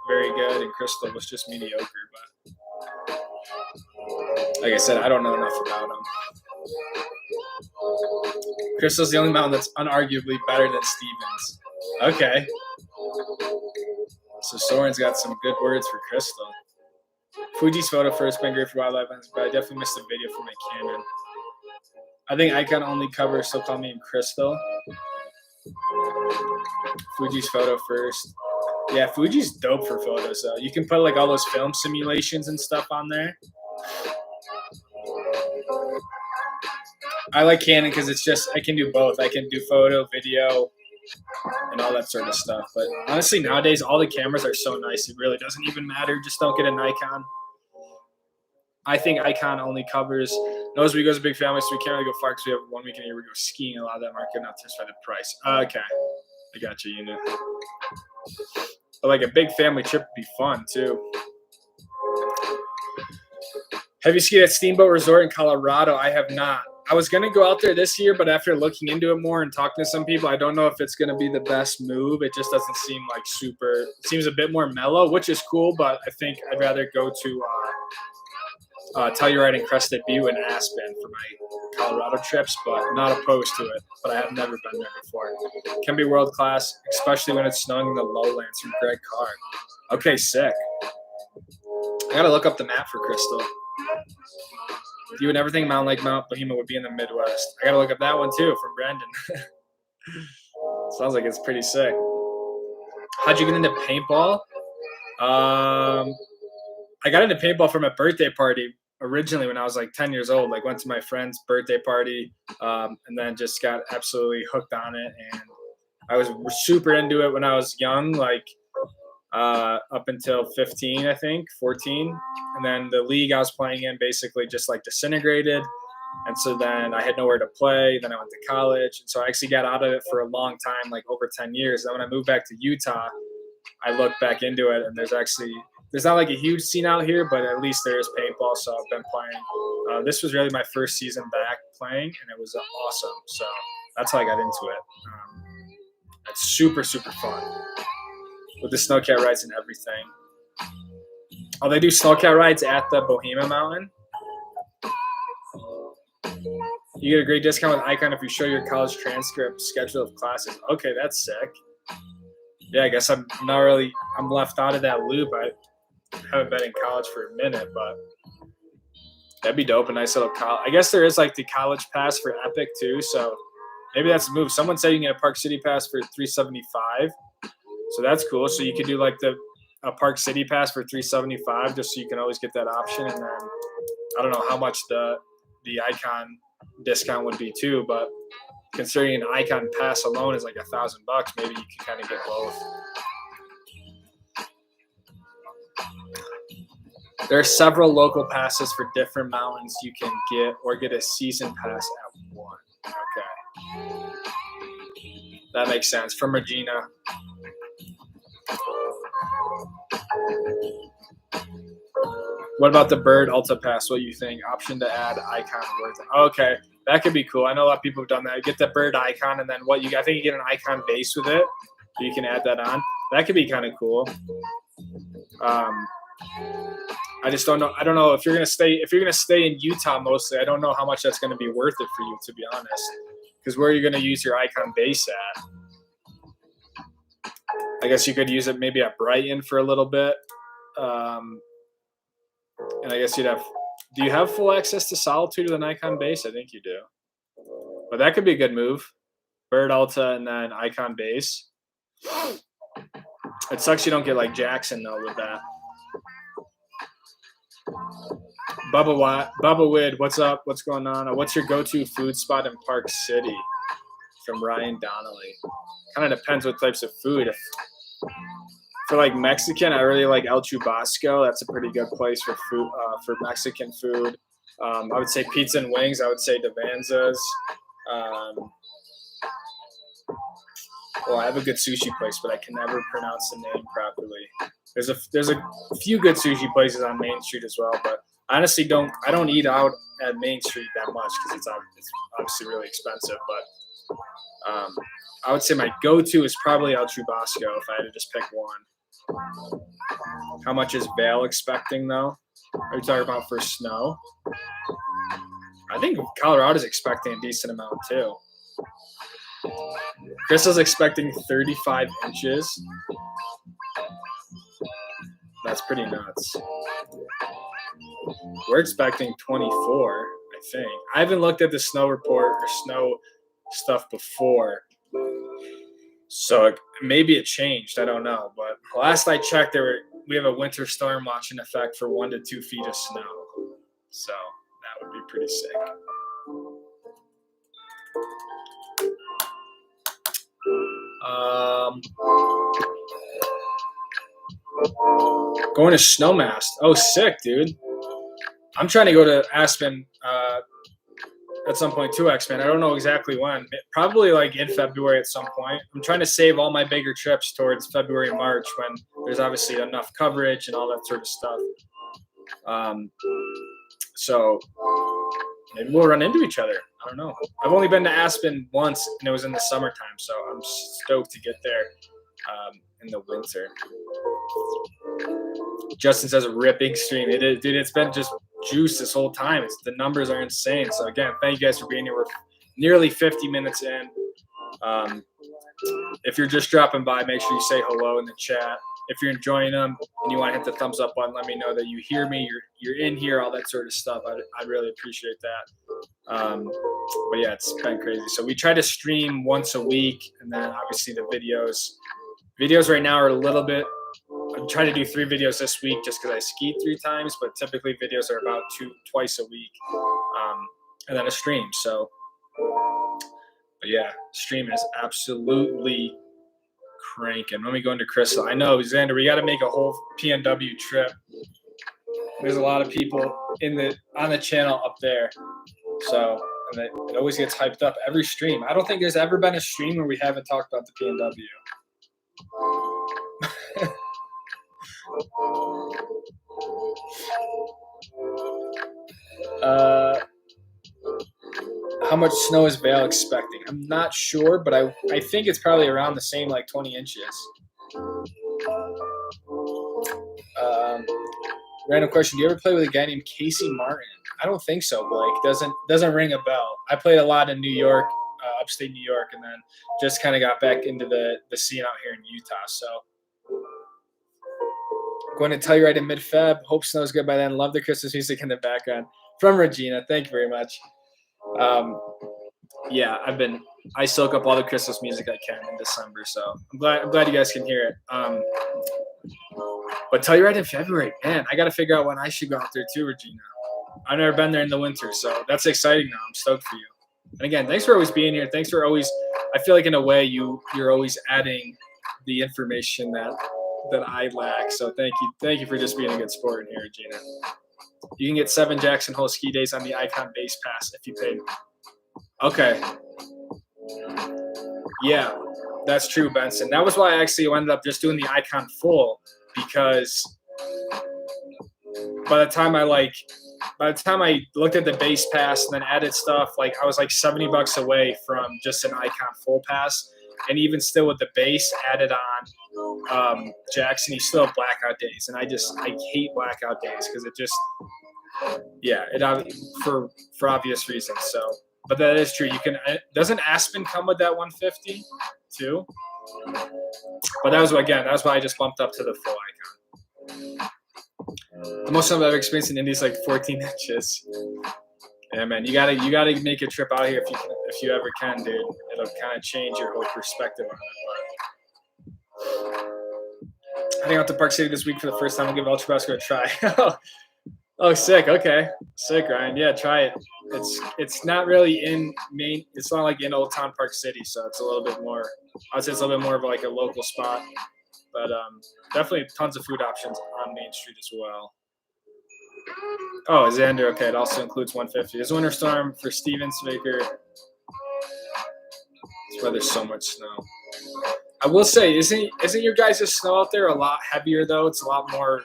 A: very good and Crystal was just mediocre. But like I said, I don't know enough about him. Crystal's the only mountain that's unarguably better than Stevens. Okay. So Soren's got some good words for Crystal. Fuji's photo first been great for wildlife, but I definitely missed a video for my Canon. I think Icon only covers Snoqualmie and Crystal. Fuji's photo first. Yeah, Fuji's dope for photos, though. You can put like all those film simulations and stuff on there. I like Canon because it's just, I can do both. I can do photo, video, and all that sort of stuff. But honestly, nowadays, all the cameras are so nice. It really doesn't even matter. Just don't get a Nikon. I think Icon only covers, knows we goes a big family, so we can't really go far because we have 1 week in a year we go skiing. A lot of that market not just by the price. Okay. I got you, unit. But like a big family trip would be fun, too. Have you skied at Steamboat Resort in Colorado? I have not. I was going to go out there this year, but after looking into it more and talking to some people, I don't know if it's going to be the best move. It just doesn't seem like super. It seems a bit more mellow, which is cool, but I think I'd rather go to Telluride and Crested Butte and Aspen for my Colorado trips, but not opposed to it. But I have never been there before. Can be world class, especially when it's snowing in the lowlands from Greg Carr. Okay, sick. I got to look up the map for Crystal. You would never think Mountain Lake Mount Bohema would be in the Midwest. I got to look up that one too from Brandon. Sounds like it's pretty sick. How'd you get into paintball? I got into paintball from a birthday party originally when I was like 10 years old. Like went to my friend's birthday party and then just got absolutely hooked on it. And I was super into it when I was young, like up until 15, I think, 14. And then the league I was playing in basically just like disintegrated. And so then I had nowhere to play. Then I went to college. And so I actually got out of it for a long time, like over 10 years. Then when I moved back to Utah, I looked back into it and there's not like a huge scene out here, but at least there's paintball. So I've been playing. This was really my first season back playing and it was awesome. So that's how I got into it. It's super, super fun. With the snowcat rides and everything. Oh, they do snowcat rides at the Bohema Mountain? You get a great discount with Icon if you show your college transcript schedule of classes. Okay, that's sick. Yeah, I guess I'm left out of that loop. I haven't been in college for a minute, but that'd be dope. A nice little college. I guess there is like the college pass for Epic too, so maybe that's the move. Someone said you can get a Park City pass for $375. So that's cool. So you could do like a Park City pass for $375 just so you can always get that option. And then I don't know how much the Icon discount would be too, but considering an Icon pass alone is like $1,000, maybe you can kind of get both. There are several local passes for different mountains you can get or get a season pass at one. Okay. That makes sense. From Regina. What about the Bird Ultra Pass? What do you think? Option to add icon worth it. Okay, that could be cool. I know a lot of people have done that. You get the bird icon, and then I think you get an icon base with it, so you can add that on. That could be kind of cool. I just don't know. I don't know if you're gonna stay in Utah mostly. I don't know how much that's gonna be worth it for you, to be honest. Because where are you gonna use your Icon base at? I guess you could use it maybe at Brighton for a little bit. And I guess you'd have. Do you have full access to Solitude with an Icon base? I think you do. But that could be a good move. Bird Alta and then Icon base. It sucks you don't get like Jackson though with that. Bubba Wid, what's up? What's going on? What's your go-to food spot in Park City? From Ryan Donnelly. Kind of depends what types of food. If for like Mexican, I really like El Chubasco. That's a pretty good place for food, for Mexican food. I would say pizza and wings. I would say Devanza's. Well, I have a good sushi place, but I can never pronounce the name properly. There's a few good sushi places on Main Street as well, but I honestly don't eat out at Main Street that much because it's obviously really expensive. But I would say my go-to is probably El Chubasco if I had to just pick one. How much is Vail expecting though? Are you talking about for snow? I think Colorado's expecting a decent amount too. Chris is expecting 35 inches. That's pretty nuts. We're expecting 24, I think. I haven't looked at the snow report or snow stuff before. So maybe it changed. I don't know. But last I checked, we have a winter storm watch in effect for 1 to 2 feet of snow. So that would be pretty sick. Going to Snowmast. Oh, sick, dude. I'm trying to go to Aspen at some point too, X-Man. I don't know exactly when. Probably like in February at some point. I'm trying to save all my bigger trips towards February, March when there's obviously enough coverage and all that sort of stuff. So maybe we'll run into each other. I don't know. I've only been to Aspen once, and it was in the summertime, so I'm stoked to get there in the winter. Justin says, "Ripping stream." It is, dude. It's been just juice this whole time. The numbers are insane. So again, thank you guys for being here. We're nearly 50 minutes in. If you're just dropping by, make sure you say hello in the chat. If you're enjoying them and you want to hit the thumbs up button, let me know that you hear me, you're in here, all that sort of stuff. I'd really appreciate that. But yeah, it's been crazy. So we try to stream once a week, and then obviously the videos right now are a little bit. I'm trying to do 3 videos this week just because I skied 3 times, but typically videos are about twice a week, and then a stream. So, but yeah, stream is absolutely cranking. Let me go into Crystal. I know, Xander, we got to make a whole PNW trip. There's a lot of people on the channel up there, so and it always gets hyped up every stream. I don't think there's ever been a stream where we haven't talked about the PNW. How much snow is Vail expecting? I'm not sure, but I think it's probably around the same, like 20 inches. Random question: do you ever play with a guy named Casey Martin? I don't think so, Blake. Doesn't ring a bell. I played a lot in New York, upstate New York, and then just kind of got back into the scene out here in Utah. So going to Telluride in mid-Feb. Hope snow's good by then. Love the Christmas music in the background. From Regina. Thank you very much. Yeah, I soak up all the Christmas music I can in December, so I'm glad you guys can hear it. But Telluride in February, man, I got to figure out when I should go out there too, Regina. I've never been there in the winter, so that's exciting now. I'm stoked for you. And again, thanks for always being here. Thanks for always. I feel like in a way you're always adding the information that I lack. So thank you for just being a good sport in here, Regina. You can get 7 Jackson Hole ski days on the Icon base pass if you pay. Okay. Yeah, that's true, Benson. That was why I actually ended up just doing the Icon full, because by the time I looked at the base pass and then added stuff, like I was like $70 away from just an Icon full pass. And even still with the base added on Jackson, you still have blackout days, and I hate blackout days because it just, yeah, for obvious reasons. So, but that is true. You can, doesn't Aspen come with that 150 too? But that was why I just bumped up to the full icon. The most I've ever experienced in Indy is like 14 inches. Yeah, man, you gotta make a trip out here if you ever can, dude. It'll kind of change your whole perspective on it. But heading out to Park City this week for the first time. I'll give Ultra Basket a try. Oh, sick. Okay, sick, Ryan. Yeah, try it. It's not really in Maine. It's not like in Old Town Park City, so it's a little bit more. I'd say it's a little bit more of like a local spot, but definitely tons of food options on Main Street as well. Oh, Xander. Okay, it also includes 150. There's a winter storm for Stevens Baker. It's why there's so much snow. I will say, isn't your guys' snow out there a lot heavier though? It's a lot more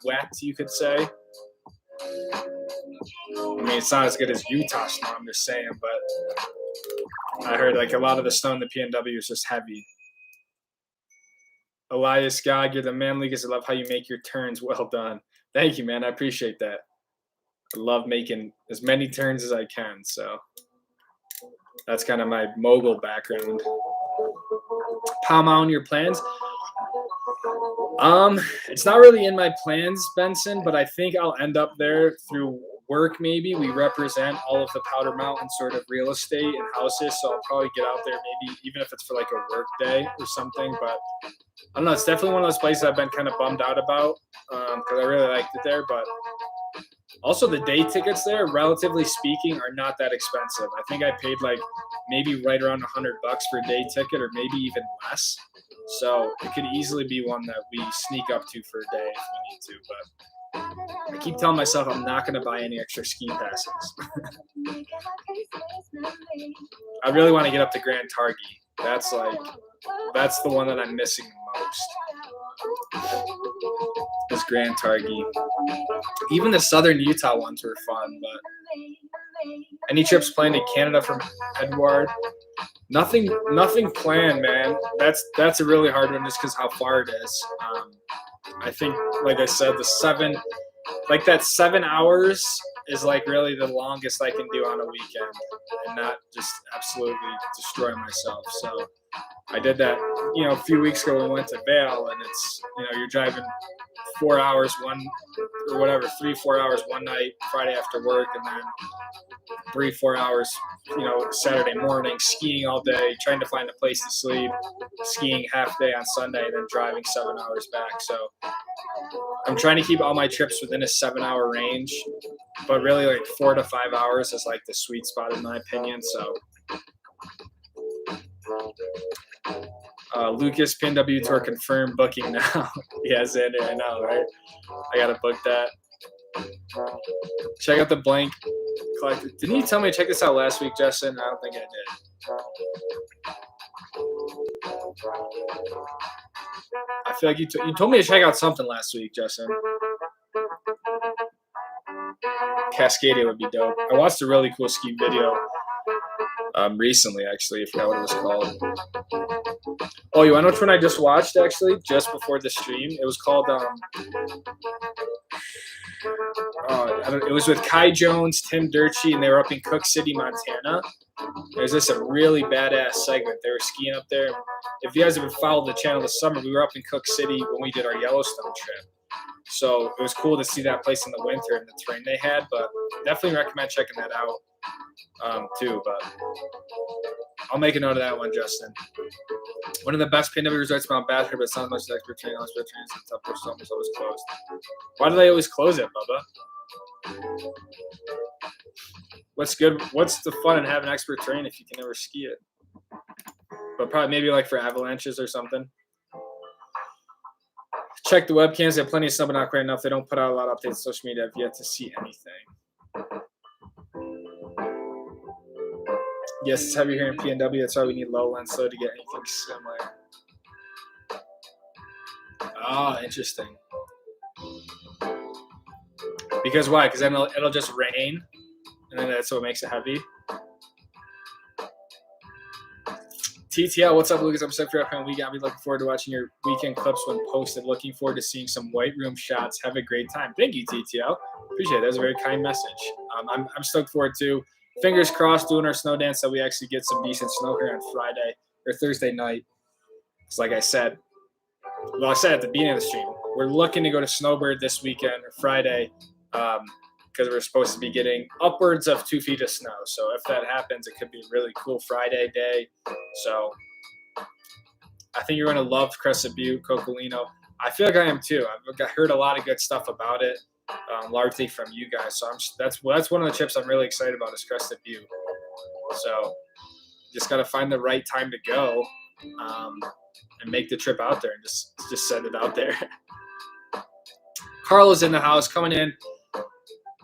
A: wet, you could say. I mean, it's not as good as Utah snow, I'm just saying, but I heard like a lot of the snow in the PNW is just heavy. Elias God, you're the man, Lucas. I love how you make your turns. Well done. Thank you, man. I appreciate that. I love making as many turns as I can, so that's kind of my mogul background. Palm on your plans? It's not really in my plans, Benson, but I think I'll end up there through work maybe. We represent all of the Powder Mountain sort of real estate and houses, so I'll probably get out there maybe even if it's for like a work day or something, but I don't know. It's definitely one of those places I've been kind of bummed out about because I really liked it there, but also the day tickets there, relatively speaking, are not that expensive. I think I paid like maybe right around $100 for a day ticket or maybe even less. So it could easily be one that we sneak up to for a day if we need to, but I keep telling myself I'm not going to buy any extra ski passes. I really want to get up to Grand Targhee. That's the one that I'm missing the most. Is Grand Targhee. Even the southern Utah ones were fun, but any trips planned to Canada from Edward? Nothing planned, man. That's a really hard one just because how far it is. I think, like I said, that 7 hours is like really the longest I can do on a weekend and not just absolutely destroy myself. So I did that, a few weeks ago when we went to Vail, and it's, you're driving 4 hours 3-4 hours one night, Friday after work, and then 3-4 hours, Saturday morning, skiing all day, trying to find a place to sleep, skiing half day on Sunday, and then driving 7 hours back. So I'm trying to keep all my trips within a 7-hour range, but really like 4 to 5 hours is like the sweet spot in my opinion. So Lucas, PNW tour confirmed, booking now. Yeah, Xander, I know, right? I gotta book that. Check out the blank collector. Didn't you tell me to check this out last week, Justin? I don't think I did. I feel like you told me to check out something last week, Justin. Cascadia would be dope. I watched a really cool ski video recently, actually. I forgot what it was called. Oh, you want to know which one I just watched, actually, just before the stream? It was called, it was with Kai Jones, Tim Durchie, and they were up in Cook City, Montana. There's this a really badass segment. They were skiing up there. If you guys have followed the channel this summer, we were up in Cook City when we did our Yellowstone trip. So it was cool to see that place in the winter and the terrain they had, but definitely recommend checking that out too. But I'll make a note of that one, Justin. One of the best PNW resorts, Mount Bachelor, but it's not much expert training. Expert training and tough for summer's always closed. Why do they always close it, Bubba? What's good? What's the fun in having expert terrain if you can never ski it? But probably maybe like for avalanches or something. Check the webcams. They have plenty of snow, but not quite enough. They don't put out a lot of updates on social media. I've yet to see anything. Yes, it's heavy here in PNW. That's why we need low lens slow to get anything similar. Oh, interesting. Because why? Because then it'll just rain, and then that's what makes it heavy. TTL, what's up, Lucas? I'm set for your upcoming weekend. I'll be looking forward to watching your weekend clips when posted. Looking forward to seeing some white room shots. Have a great time. Thank you, TTL. Appreciate it. That's a very kind message. I'm stoked forward to. Fingers crossed doing our snow dance that we actually get some decent snow here on Friday or Thursday night. It's like I said at the beginning of the stream, we're looking to go to Snowbird this weekend or Friday because we're supposed to be getting upwards of 2 feet of snow. So if that happens, it could be a really cool Friday day. So I think you're going to love Crescent Butte, Cocolino. I feel like I am too. I've heard a lot of good stuff about it, largely from you guys. So that's one of the trips I'm really excited about is Crescent Butte. So just got to find the right time to go and make the trip out there and just send it out there. Carlo's in the house coming in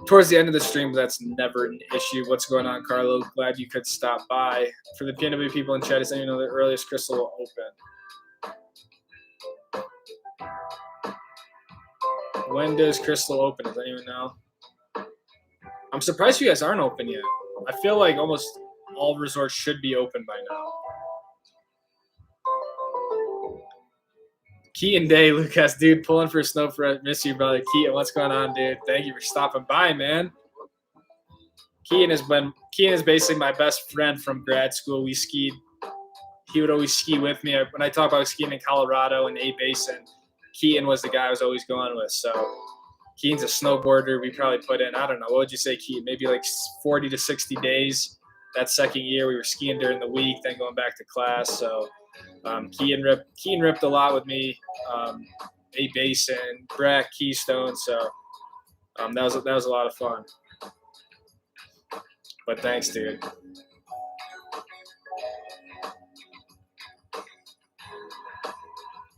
A: towards the end of the stream, but that's never an issue. What's going on, Carlo? Glad you could stop by. For the PNW people in chat, does anyone know the earliest Crystal will open? When does Crystal open? Does anyone know? I'm surprised you guys aren't open yet. I feel like almost all resorts should be open by now. Keaton Day, Lucas, dude, pulling for snow for miss you, brother. Keaton, what's going on, dude? Thank you for stopping by, man. Keaton is basically my best friend from grad school. We skied. He would always ski with me. When I talk about skiing in Colorado and A Basin, Keaton was the guy I was always going with. So Keaton's a snowboarder. We probably put in, I don't know, what would you say, Keaton? Maybe like 40 to 60 days. That second year, we were skiing during the week, then going back to class. So Keaton ripped a lot with me. A Basin, Breck, Keystone. So that was a lot of fun. But thanks, dude.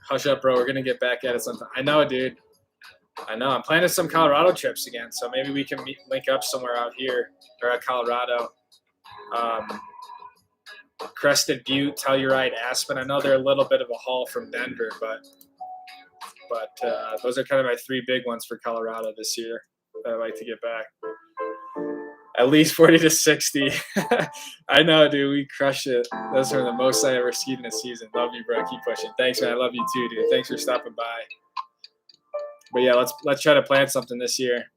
A: Hush up, bro. We're gonna get back at it sometime. I know, dude. I know. I'm planning some Colorado trips again, so maybe we can link up somewhere out here or at Colorado. Crested Butte, Telluride, Aspen. I know they're a little bit of a haul from Denver, but those are kind of my 3 big ones for Colorado this year that I'd like to get back. At least 40 to 60. I know, dude. We crush it. Those are the most I ever skied in a season. Love you, bro. Keep pushing. Thanks, man. I love you too, dude. Thanks for stopping by. But yeah, let's try to plan something this year.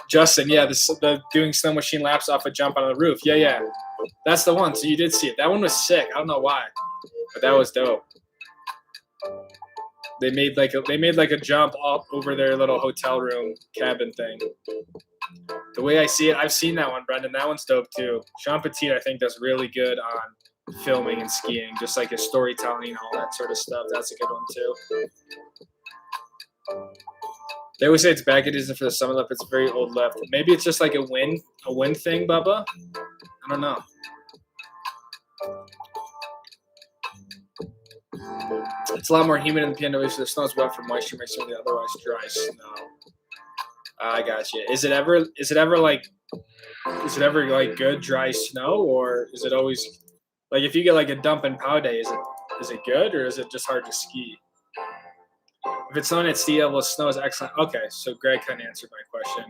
A: Justin, yeah, the doing snow machine laps off a jump on the roof. Yeah. That's the one. So you did see it. That one was sick. I don't know why, but that was dope. They made like a jump up over their little hotel room cabin thing. The way I see it, I've seen that one, Brendan. That one's dope too. Sean Petit, I think, does really good on filming and skiing, just like his storytelling, all that sort of stuff. That's a good one too. They always say it's back. It isn't for the summer lift. It's a very old lift. Maybe it's just like a wind thing, Bubba. I don't know. It's a lot more humid in the PNW, so the snow's wet from moisture mixed with the otherwise dry snow. I got you. Is it ever like good dry snow, or is it always like if you get like a dump and pow day, is it good, or is it just hard to ski? If it's snowing at sea level, snow is excellent. Okay, so Greg kind of answered my question.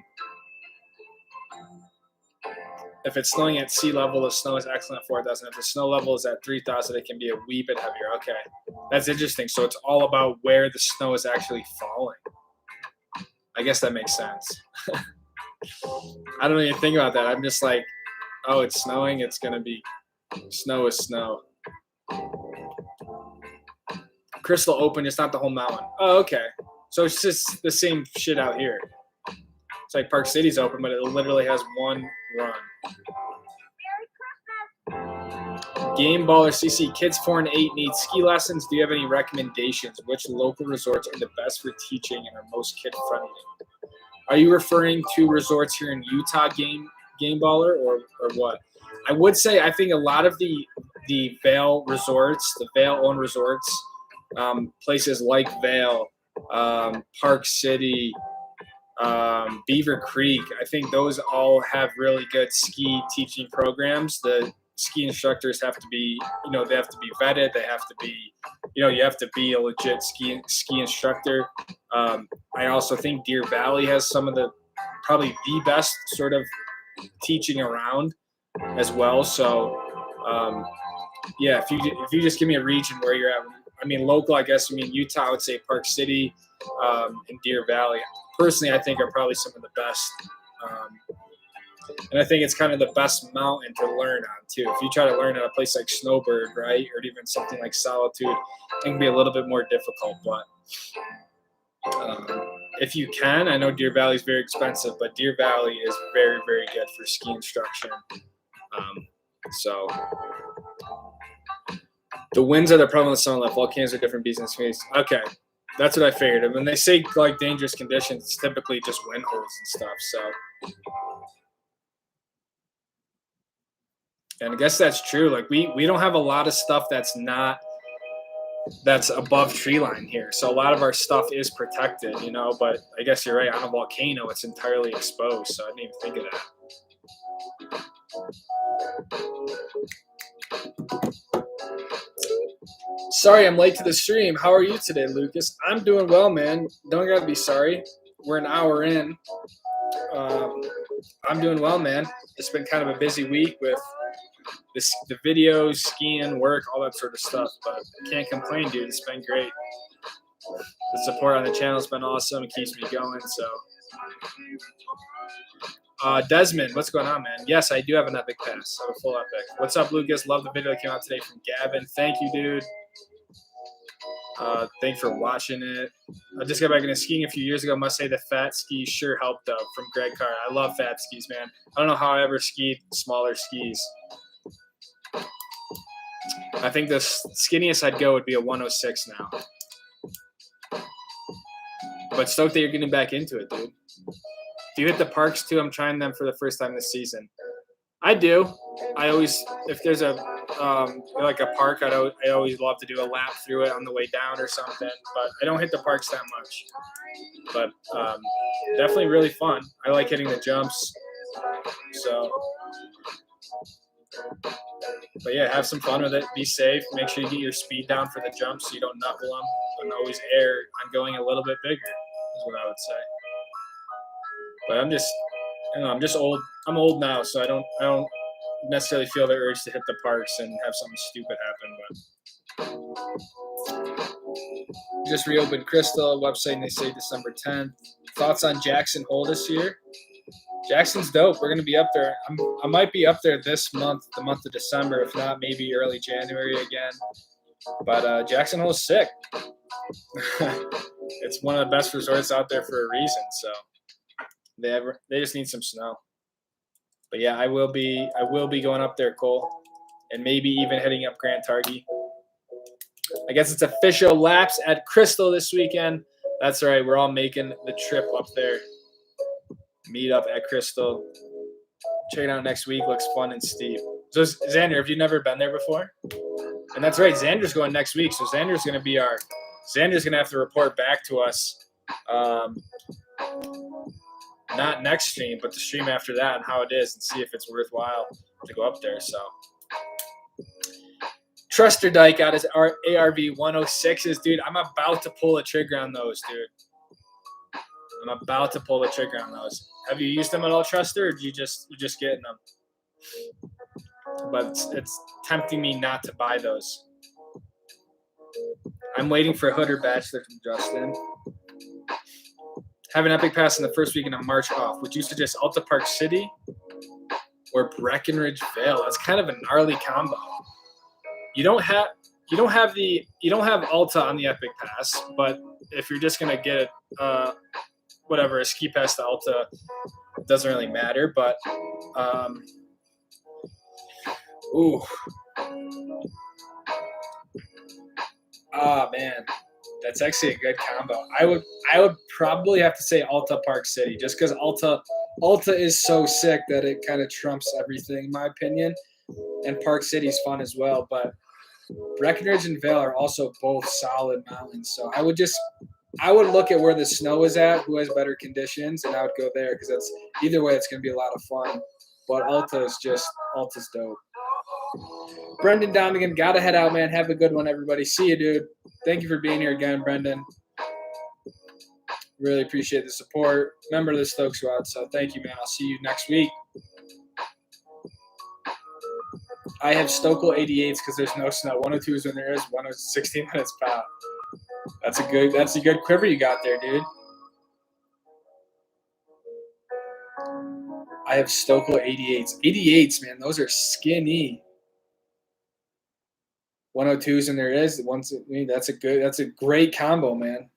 A: If it's snowing at sea level, the snow is excellent at 4,000. If the snow level is at 3,000, it can be a wee bit heavier. Okay, that's interesting. So it's all about where the snow is actually falling. I guess that makes sense. I don't even think about that. I'm just like, oh, it's snowing. It's going to be snow is snow. Crystal open. It's not the whole mountain. Oh, okay. So it's just the same shit out here. It's like Park City's open, but it literally has one run. Game Baller CC, kids 4 and 8 need ski lessons. Do you have any recommendations? Which local resorts are the best for teaching and are most kid friendly? Are you referring to resorts here in Utah, Game Baller, or what? I would say I think a lot of the Vail resorts, the Vail-owned resorts, places like Vail, Park City, Beaver Creek, I think those all have really good ski teaching programs. The ski instructors have to be, they have to be vetted. They have to be, you have to be a legit ski instructor. I also think Deer Valley has some of probably the best sort of teaching around as well. So yeah, if you just give me a region where you're at, I mean local, I guess. I mean Utah, I would say Park City and Deer Valley. Personally, I think are probably some of the best. And I think it's kind of the best mountain to learn on too. If you try to learn at a place like Snowbird, right, or even something like Solitude, it can be a little bit more difficult. But if you can, I know Deer Valley is very expensive, but Deer Valley is very, very good for ski instruction. So the winds are the problem with Sun Lift. Volcanoes are different beasts and space. Okay, that's what I figured. And when they say like dangerous conditions, it's typically just wind holes and stuff. So. And I guess that's true. Like we don't have a lot of stuff that's above tree line here. So a lot of our stuff is protected, you know, but I guess you're right. On a volcano, it's entirely exposed. So I didn't even think of that. Sorry, I'm late to the stream. How are you today, Lucas? I'm doing well, man. Don't gotta be sorry. We're an hour in. I'm doing well, man. It's been kind of a busy week with the videos, skiing, work, all that sort of stuff. But I can't complain, dude. It's been great. The support on the channel has been awesome. It keeps me going. So, Desmond, what's going on, man? Yes, I do have an Epic Pass. I have a full Epic. What's up, Lucas? Love the video that came out today from Gavin. Thank you, dude. Thanks for watching it. I just got back into skiing a few years ago. Must say the fat skis sure helped, though, from Greg Carr. I love fat skis, man. I don't know how I ever skied smaller skis. I think the skinniest I'd go would be a 106 now. But stoked that you're getting back into it, dude. Do you hit the parks too? I'm trying them for the first time this season. I do. I always, if there's a like a park, I always love to do a lap through it on the way down or something. But I don't hit the parks that much. But definitely really fun. I like hitting the jumps. So. But yeah, have some fun with it. Be safe. Make sure you get your speed down for the jumps so you don't knuckle them. And always err on going a little bit bigger, is what I would say. But I'm just old. I'm old now, so I don't necessarily feel the urge to hit the parks and have something stupid happen. But just reopened Crystal website and they say December 10th. Thoughts on Jackson Hole this year? Jackson's dope. We're going to be up there. I might be up there this month, the month of December. If not, maybe early January again. But Jackson Hole's sick. It's one of the best resorts out there for a reason. So they just need some snow. But yeah, I will be going up there, Cole, and maybe even heading up Grand Targhee. I guess it's official laps at Crystal this weekend. That's right. We're all making the trip up there. Meet up at Crystal. Check it out next week. Looks fun and steep. So Xander, have you never been there before? And that's right. Xander's going next week. So Xander's going to have to report back to us. Not next stream, but the stream after that and how it is and see if it's worthwhile to go up there. So Truster Dyke got his ARV 106s, dude. I'm about to pull the trigger on those, dude. I'm about to pull the trigger on those. Have you used them at all, Truster, or you're just getting them? But it's tempting me not to buy those. I'm waiting for a Hooder Bachelor from Justin. Have an Epic Pass in the first weekend of March off. Would you suggest Alta Park City or Breckenridge Vale? That's kind of a gnarly combo. You don't have Alta on the Epic Pass, but if you're just gonna get a ski pass to Alta, it doesn't really matter. But man, that's actually a good combo. I would probably have to say Alta Park City, just because Alta is so sick that it kind of trumps everything, in my opinion. And Park City's fun as well, but Breckenridge and Vale are also both solid mountains. So I would look at where the snow is at, who has better conditions, and I would go there because that's either way it's going to be a lot of fun. But Alta's dope. Brendan Domigan, gotta head out, man. Have a good one, everybody. See you, dude. Thank you for being here again, Brendan. Really appreciate the support. Member of the Stoke Squad, so thank you, man. I'll see you next week. I have Stokel 88s because there's no snow. 102s when there is. 16 minutes pop. That's a good quiver you got there, dude. I have Stokel 88s. 88s, man. Those are skinny. 102s and there is. That's a great combo, man.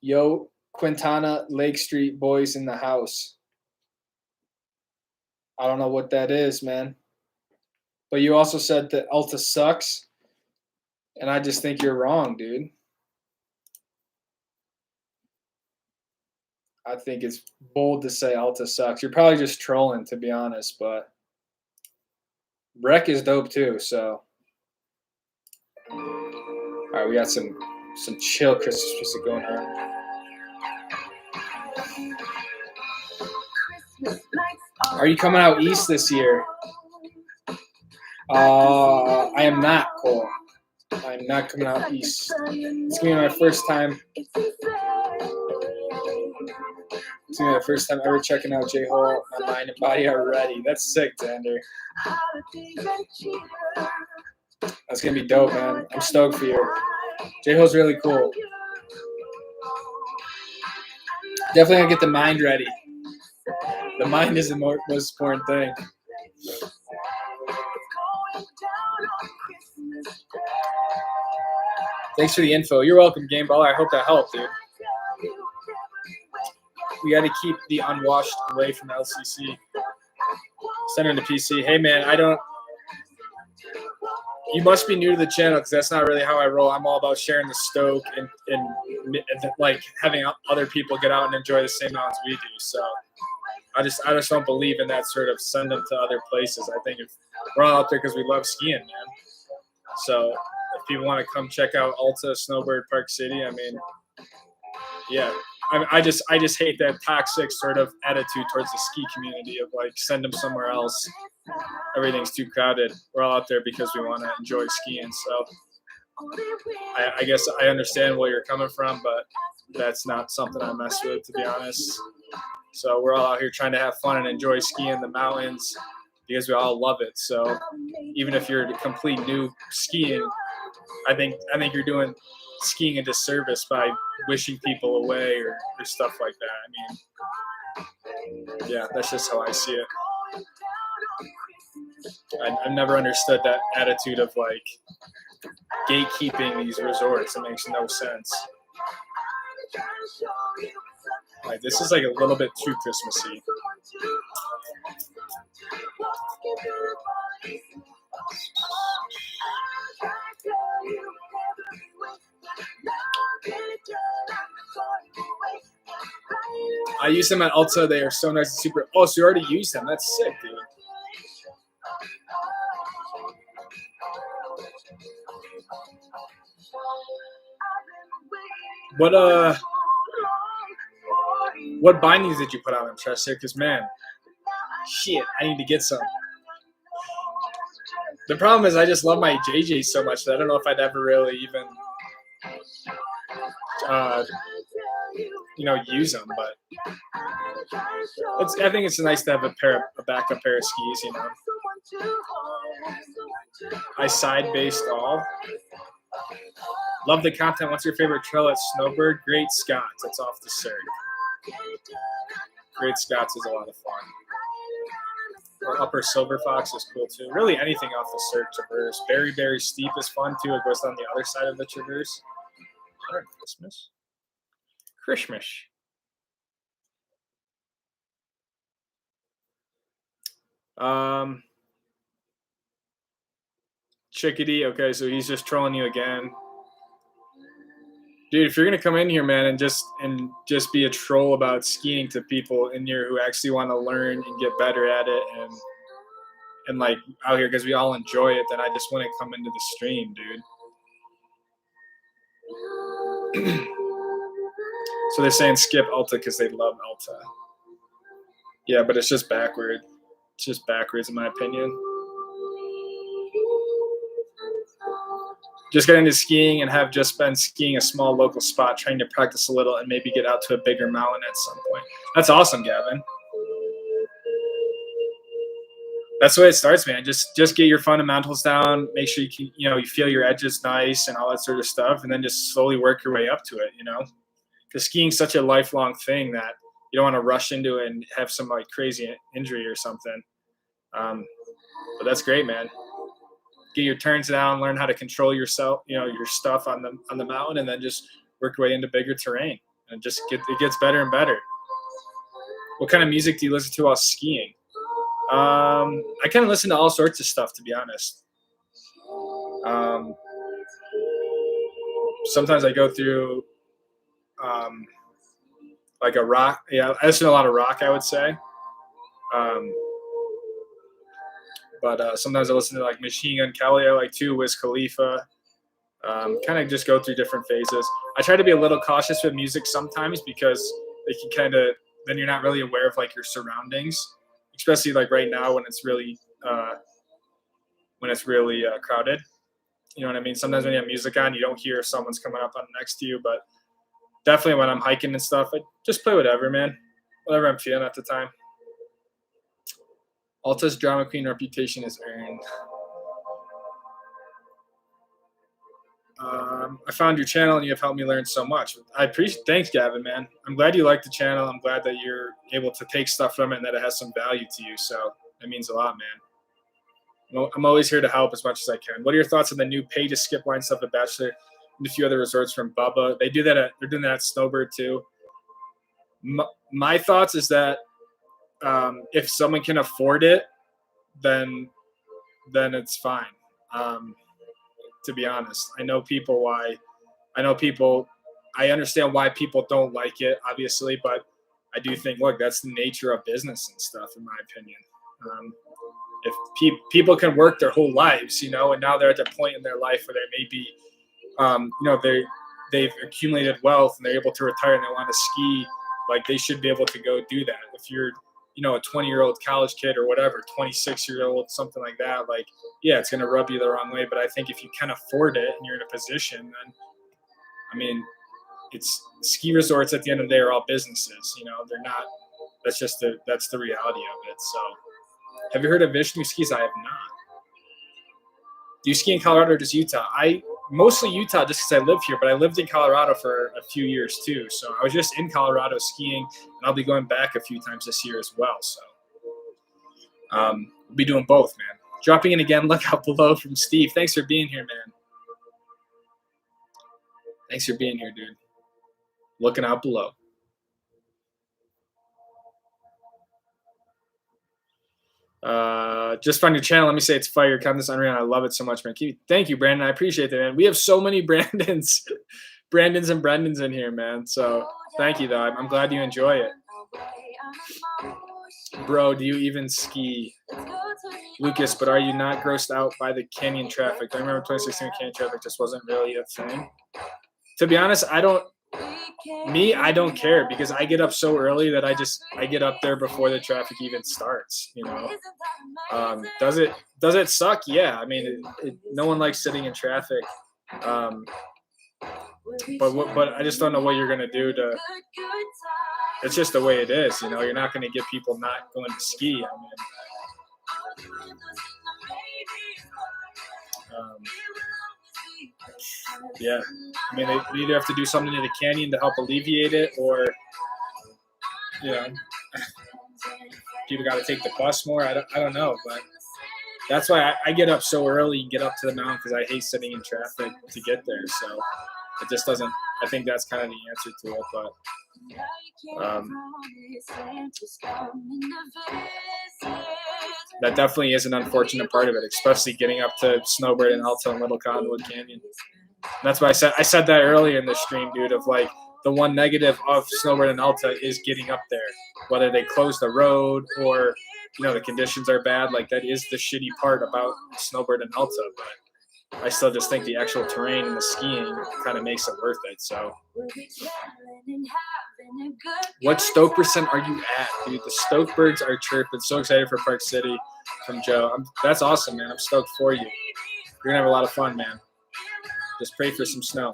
A: Yo, Quintana Lake Street boys in the house. I don't know what that is, man. But you also said that Alta sucks. And I just think you're wrong, dude. I think it's bold to say Alta sucks. You're probably just trolling, to be honest, but Rec is dope too, so. All right, we got some chill Christmas music going on. Are you coming out east this year? I am not, Cole. I am not coming out east. It's gonna be my first time. It's gonna be my first time ever checking out J-Hole on Mind and Body already. That's sick, Xander. That's gonna be dope, man. I'm stoked for you. J-Hole's really cool. Definitely gonna get the mind ready. The mind is the most important thing. Thanks for the info. You're welcome, Game Baller. I hope that helped, dude. We got to keep the unwashed away from LCC. Send it to PC. Hey, man, you must be new to the channel because that's not really how I roll. I'm all about sharing the stoke and like having other people get out and enjoy the same mountains we do. So I just don't believe in that sort of send them to other places. I think if we're all out there because we love skiing, man. So if people want to come check out Alta, Snowbird, Park City, I mean, yeah. I just hate that toxic sort of attitude towards the ski community of like send them somewhere else. Everything's too crowded. We're all out there because we want to enjoy skiing. So I guess I understand where you're coming from, but that's not something I mess with, to be honest. So we're all out here trying to have fun and enjoy skiing the mountains because we all love it. So even if you're a complete new skiing, I think you're doing skiing a disservice by wishing people away or stuff like that. I mean, yeah, that's just how I see it. I've never understood that attitude of like gatekeeping these resorts. It makes no sense. Like, this is like a little bit too Christmassy. I use them at Ulta. They are so nice and super. Oh, so you already used them. That's sick, dude. What bindings did you put on them, Chester? Because, man, shit, I need to get some. The problem is I just love my JJ so much that I don't know if I'd ever really even, use them. But I think it's nice to have a backup pair of skis, you know. I side-based all. Love the content. What's your favorite trail at Snowbird? Great Scots. That's off the Cirque. Great Scots is a lot of fun. Or Upper Silver Fox is cool too. Really anything off the Cirque Traverse. Very, very steep is fun too. It goes on the other side of the Traverse. Christmas. Chickadee. Okay, so he's just trolling you again. Dude, if you're gonna come in here, man, and just be a troll about skiing to people in here who actually want to learn and get better at it, and like out here because we all enjoy it, then I just wouldn't come into the stream, dude. So they're saying skip Alta because they love Alta. Yeah, but it's just backward. It's just backwards in my opinion. Just get into skiing and have just been skiing a small local spot, trying to practice a little and maybe get out to a bigger mountain at some point. That's awesome, Gavin. That's the way it starts, man. Just get your fundamentals down. Make sure you can, you feel your edges nice and all that sort of stuff, and then just slowly work your way up to it. Because skiing's such a lifelong thing that you don't want to rush into it and have some like crazy injury or something. But that's great, man. Get your turns down, learn how to control yourself, your stuff on the mountain, and then just work your way into bigger terrain, and it gets better and better. What kind of music do you listen to while skiing? I kind of listen to all sorts of stuff, to be honest. Sometimes I go through like a rock. Yeah, I listen to a lot of rock, I would say. But sometimes I listen to like Machine Gun Kelly, I like too, Wiz Khalifa. Kind of just go through different phases. I try to be a little cautious with music sometimes because it can then you're not really aware of like your surroundings, especially like right now when it's really crowded. You know what I mean? Sometimes when you have music on, you don't hear if someone's coming up on next to you, but definitely when I'm hiking and stuff, I just play whatever, man. Whatever I'm feeling at the time. Alta's drama queen reputation is earned. I found your channel and you have helped me learn so much. Thanks, Gavin, man. I'm glad you like the channel. I'm glad that you're able to take stuff from it and that it has some value to you. So that means a lot, man. I'm always here to help as much as I can. What are your thoughts on the new pay to skip line stuff at Bachelor and a few other resorts from Bubba? They're doing that at Snowbird too. My thoughts is that if someone can afford it, then it's fine. To be honest, I understand why people don't like it, obviously, but I do think, look, that's the nature of business and stuff, in my opinion. If people can work their whole lives, and now they're at the point in their life where they may be, they've accumulated wealth and they're able to retire and they want to ski, like they should be able to go do that. If you're, a 20-year-old college kid or whatever, 26-year-old, something like that, like, yeah, it's going to rub you the wrong way. But I think if you can afford it and you're in a position, then, I mean, it's ski resorts at the end of the day are all businesses, they're not, that's the reality of it. So have you heard of Vishnu skis? I have not. Do you ski in Colorado or just Utah? Mostly Utah just because I live here, but I lived in Colorado for a few years too. So I was just in Colorado skiing, and I'll be going back a few times this year as well. So we'll be doing both, man. Dropping in again, look out below from Steve. Thanks for being here, man. Thanks for being here, dude. Looking out below. Just found your channel. Let me say it's fire. Content's unreal. I love it so much, man. Thank you, Brandon. I appreciate that, man. We have so many Brandons and Brendans in here, man. So thank you, though. I'm glad you enjoy it. Bro, do you even ski? Lucas, but are you not grossed out by the canyon traffic? I remember 2016 canyon traffic just wasn't really a thing. To be honest, I don't care because I get up so early that I get up there before the traffic even starts, Does it suck? Yeah. I mean, no one likes sitting in traffic. But I just don't know what you're going to do it's just the way it is, you're not going to get people not going to ski. Yeah, I mean, they either have to do something to the canyon to help alleviate it, or people got to take the bus more. I don't know, but that's why I get up so early and get up to the mountain because I hate sitting in traffic to get there. So it just doesn't. I think that's kind of the answer to it, but. That definitely is an unfortunate part of it, especially getting up to Snowbird and Alta and Little Cottonwood Canyon. That's why I said that earlier in the stream, dude, of like the one negative of Snowbird and Alta is getting up there, whether they close the road or, the conditions are bad. Like that is the shitty part about Snowbird and Alta, but I still just think the actual terrain and the skiing kind of makes it worth it. So what stoke percent are you at, dude? The stoke birds are chirping. So excited for Park City from Joe. That's awesome, man. I'm stoked for you. You're going to have a lot of fun, man. Just pray for some snow.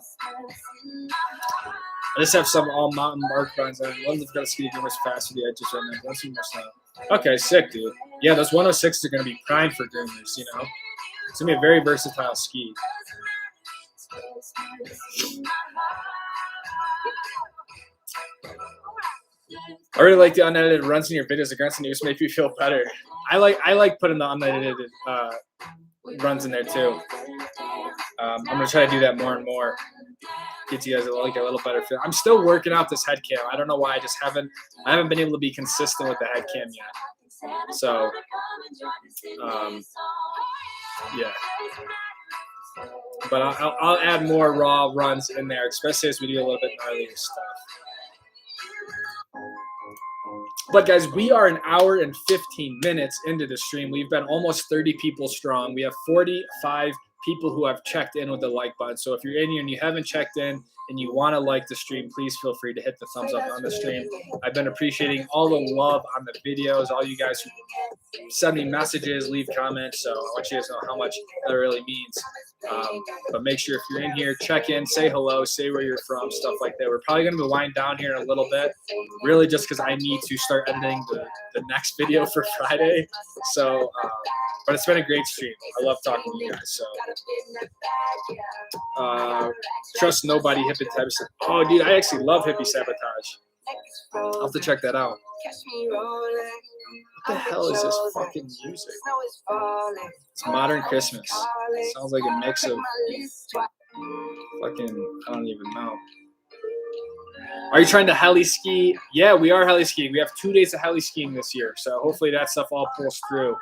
A: I just have some all mountain mark runs. One's got to ski to much faster. The edges right now. Don't see more snow. Okay, sick, dude. yeah, those 106s are going to be prime for groomers, you know. It's going to be a very versatile ski. I really like the unedited runs in your videos. The grunts and news make me feel better. I like putting the unedited runs in there too. I'm gonna try to do that more and more. Get you guys a little better feel. I'm still working out this head cam. I don't know why. I haven't been able to be consistent with the head cam yet. So, yeah. But I'll add more raw runs in there, especially as we do a little bit gnarlier stuff. But guys, we are an hour and 15 minutes into the stream. We've been almost 30 people strong. We have 45 people who have checked in with the like button. So if you're in here and you haven't checked in and you want to like the stream, please feel free to hit the thumbs up on the stream. I've been appreciating all the love on the videos, all you guys who send me messages, leave comments. So I want you guys to know how much that really means. But make sure if you're in here, check in, say hello, say where you're from, stuff like that. We're probably going to wind down here in a little bit, really just because I need to start editing the next video for Friday. So, but it's been a great stream. I love talking to you guys. So, trust nobody, hippie type. Oh, dude, I actually love hippie sabotage. I'll have to check that out. What the hell is this fucking music? It's Modern Christmas. It sounds like a mix of fucking, I don't even know. Are you trying to heli ski? Yeah, we are heli skiing. We have 2 days of heli skiing this year. So hopefully that stuff all pulls through.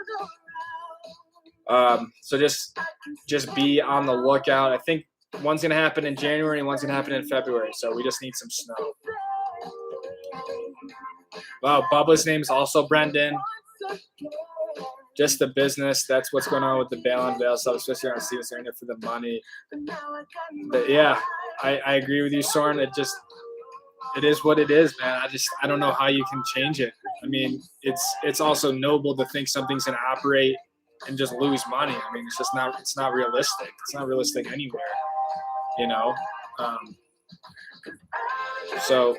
A: So just be on the lookout. I think one's going to happen in January and one's going to happen in February. So we just need some snow. Wow, Bubba's name is also Brendan. Just the business. That's what's going on with the bail and bail stuff, especially on students in it for the money. But yeah, I agree with you, Soren. It is what it is, man. I don't know how you can change it. I mean, it's also noble to think something's going to operate and just lose money. I mean, it's not realistic. It's not realistic anywhere, you know. So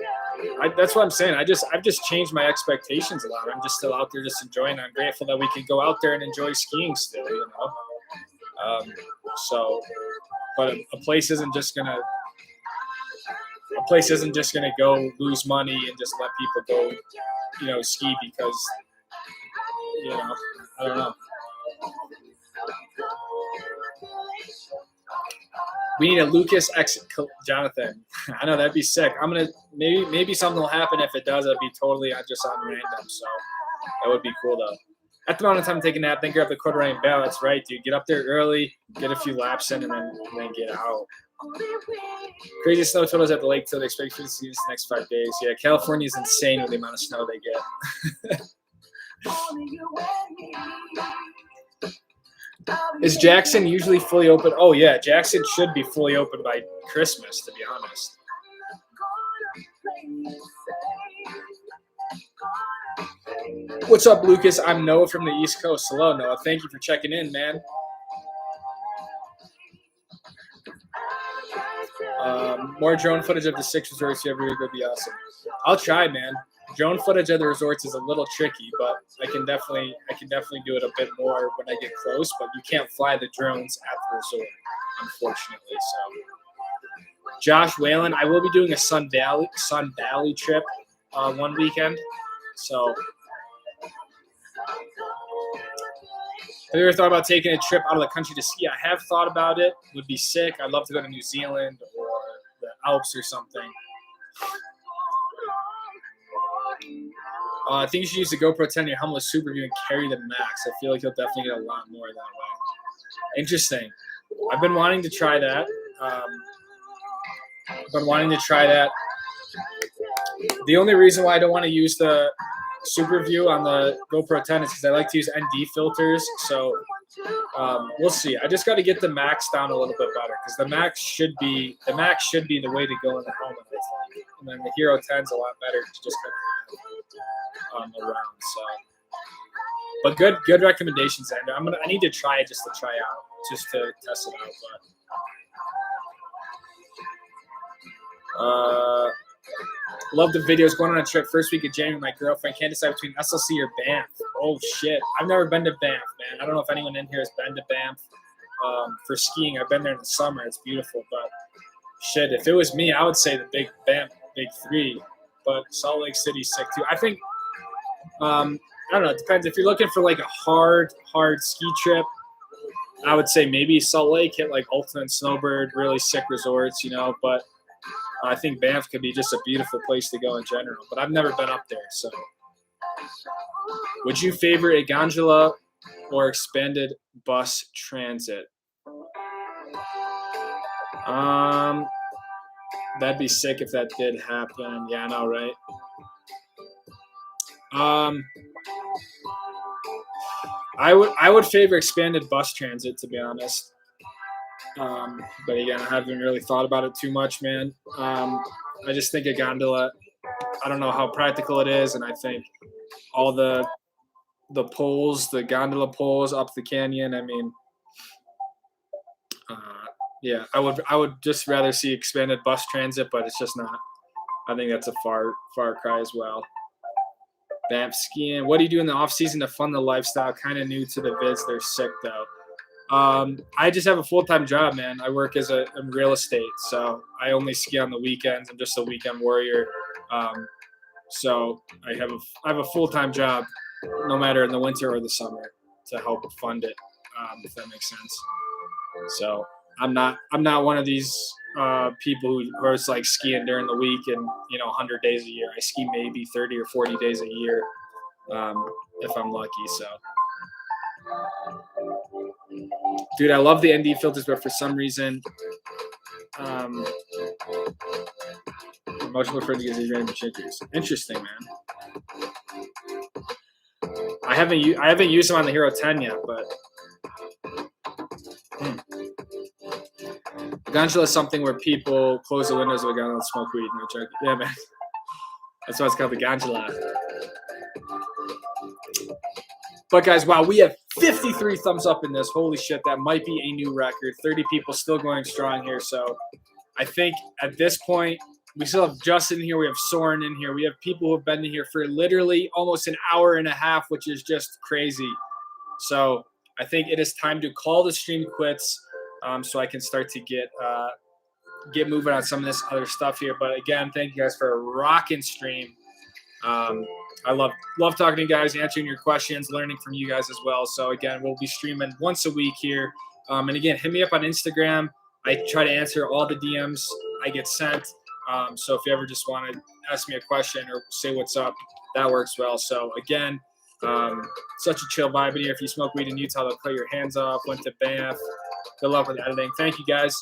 A: that's what I'm saying. I've just changed my expectations a lot. I'm just still out there just enjoying it. I'm grateful that we can go out there and enjoy skiing still, you know. But a place isn't just gonna go lose money and just let people go, you know, ski because, you know, I don't know. We need a Lucas X Jonathan. I know that'd be sick. I'm gonna maybe something will happen. If it does, it'll be totally just on random. So that would be cool though. At the moment I'm taking a nap, then grab the quarter and bail. That's right, dude. Get up there early, get a few laps in, and then get out. Crazy snow totals at the lake till they expect to see this next 5 days. Yeah, California is insane with the amount of snow they get. Is Jackson usually fully open? Oh, yeah. Jackson should be fully open by Christmas, to be honest. What's up, Lucas? I'm Noah from the East Coast. Hello, Noah. Thank you for checking in, man. More drone footage of the 6 resorts you ever would be awesome. I'll try, man. Drone footage of the resorts is a little tricky, but I can definitely do it a bit more when I get close. But you can't fly the drones at the resort, unfortunately. So, Josh Whalen, I will be doing a Sun Valley trip one weekend. So, have you ever thought about taking a trip out of the country to ski? I have thought about it. It would be sick. I'd love to go to New Zealand or the Alps or something. I think you should use the GoPro 10 in your helmet Super View and carry the max. I feel like you'll definitely get a lot more that way. Interesting. I've been wanting to try that. The only reason why I don't want to use the Super View on the GoPro 10 is because I like to use ND filters. So we'll see. I just got to get the max down a little bit better because the max should be the way to go in the helmet, I think. And then the Hero 10 is a lot better to just kind of around. So, but good recommendations, Andrew. I need to try it just to try out, just to test it out. But Love the videos. Going on a trip first week of January with my girlfriend. Can't decide between SLC or Banff. Oh, shit. I've never been to Banff, man. I don't know if anyone in here has been to Banff for skiing. I've been there in the summer. It's beautiful. But, shit, if it was me, I would say the big Banff, big three. But Salt Lake City's sick, too. I think, I don't know. It depends. If you're looking for, like, a hard ski trip, I would say maybe Salt Lake, hit, like, Ultimate Snowbird, really sick resorts, you know. But I think Banff could be just a beautiful place to go in general, but I've never been up there. So, would you favor a gondola or expanded bus transit? That'd be sick if that did happen. Yeah, I know, right? I would favor expanded bus transit, to be honest. But again, I haven't really thought about it too much, man. I just think a gondola, I don't know how practical it is, and I think all the poles, the gondola poles up the canyon, I mean, yeah, I would just rather see expanded bus transit, but it's just not. I think that's a far cry as well. Banff skiing. What do you do in the off season to fund the lifestyle? Kind of new to the vids. They're sick though. I just have a full-time job, man. I work in real estate, so I only ski on the weekends. I'm just a weekend warrior. So I have a full-time job, no matter in the winter or the summer, to help fund it, if that makes sense. So I'm not one of these people who are like skiing during the week and 100 days a year. I ski maybe 30 or 40 days a year, if I'm lucky. So. Dude, I love the ND filters, but for some reason, much prefer to get these random chickers. Interesting, man. I haven't used them on the Hero 10 yet, but the gondola is something where people close the windows of a gondola and smoke weed. No joke. Yeah, man. That's why it's called the gondola. But guys, wow, we have 53 thumbs up in this. Holy shit, that might be a new record. 30 people still going strong here. So I think at this point, we still have Justin here. We have Soren in here. We have people who have been in here for literally almost an hour and a half, which is just crazy. So I think it is time to call the stream quits, so I can start to get moving on some of this other stuff here. But again, thank you guys for a rocking stream. I love talking to you guys, answering your questions, learning from you guys as well. So again, we'll be streaming once a week here. And again, hit me up on Instagram. I try to answer all the DMs I get sent. So if you ever just want to ask me a question or say what's up, that works well. So again, such a chill vibe in here. If you smoke weed in Utah, they'll cut your hands off. Went to Banff. Good luck with editing. Thank you guys.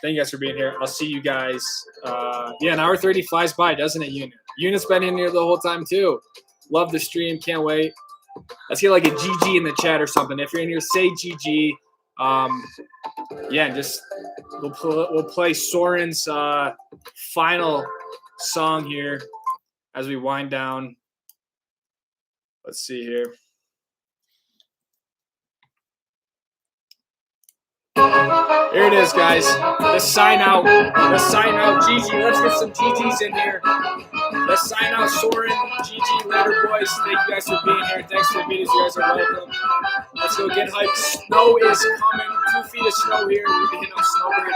A: Thank you guys for being here. I'll see you guys. Yeah, an hour 30 flies by, doesn't it, Unit? Unit's been in here the whole time, too. Love the stream. Can't wait. Let's get like a GG in the chat or something. If you're in here, say GG. Yeah, just we'll play Soren's final song here as we wind down. Let's see here. Here it is, guys. The sign out. GG. Let's get some GGs in here. The sign out, Soren. GG. Later, boys. Thank you guys for being here. Thanks for the videos. You guys are welcome. Let's go get hyped. Snow is coming. 2 feet of snow here. We'll be hitting on Snowbird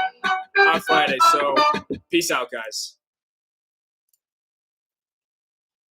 A: on Friday. So, peace out, guys.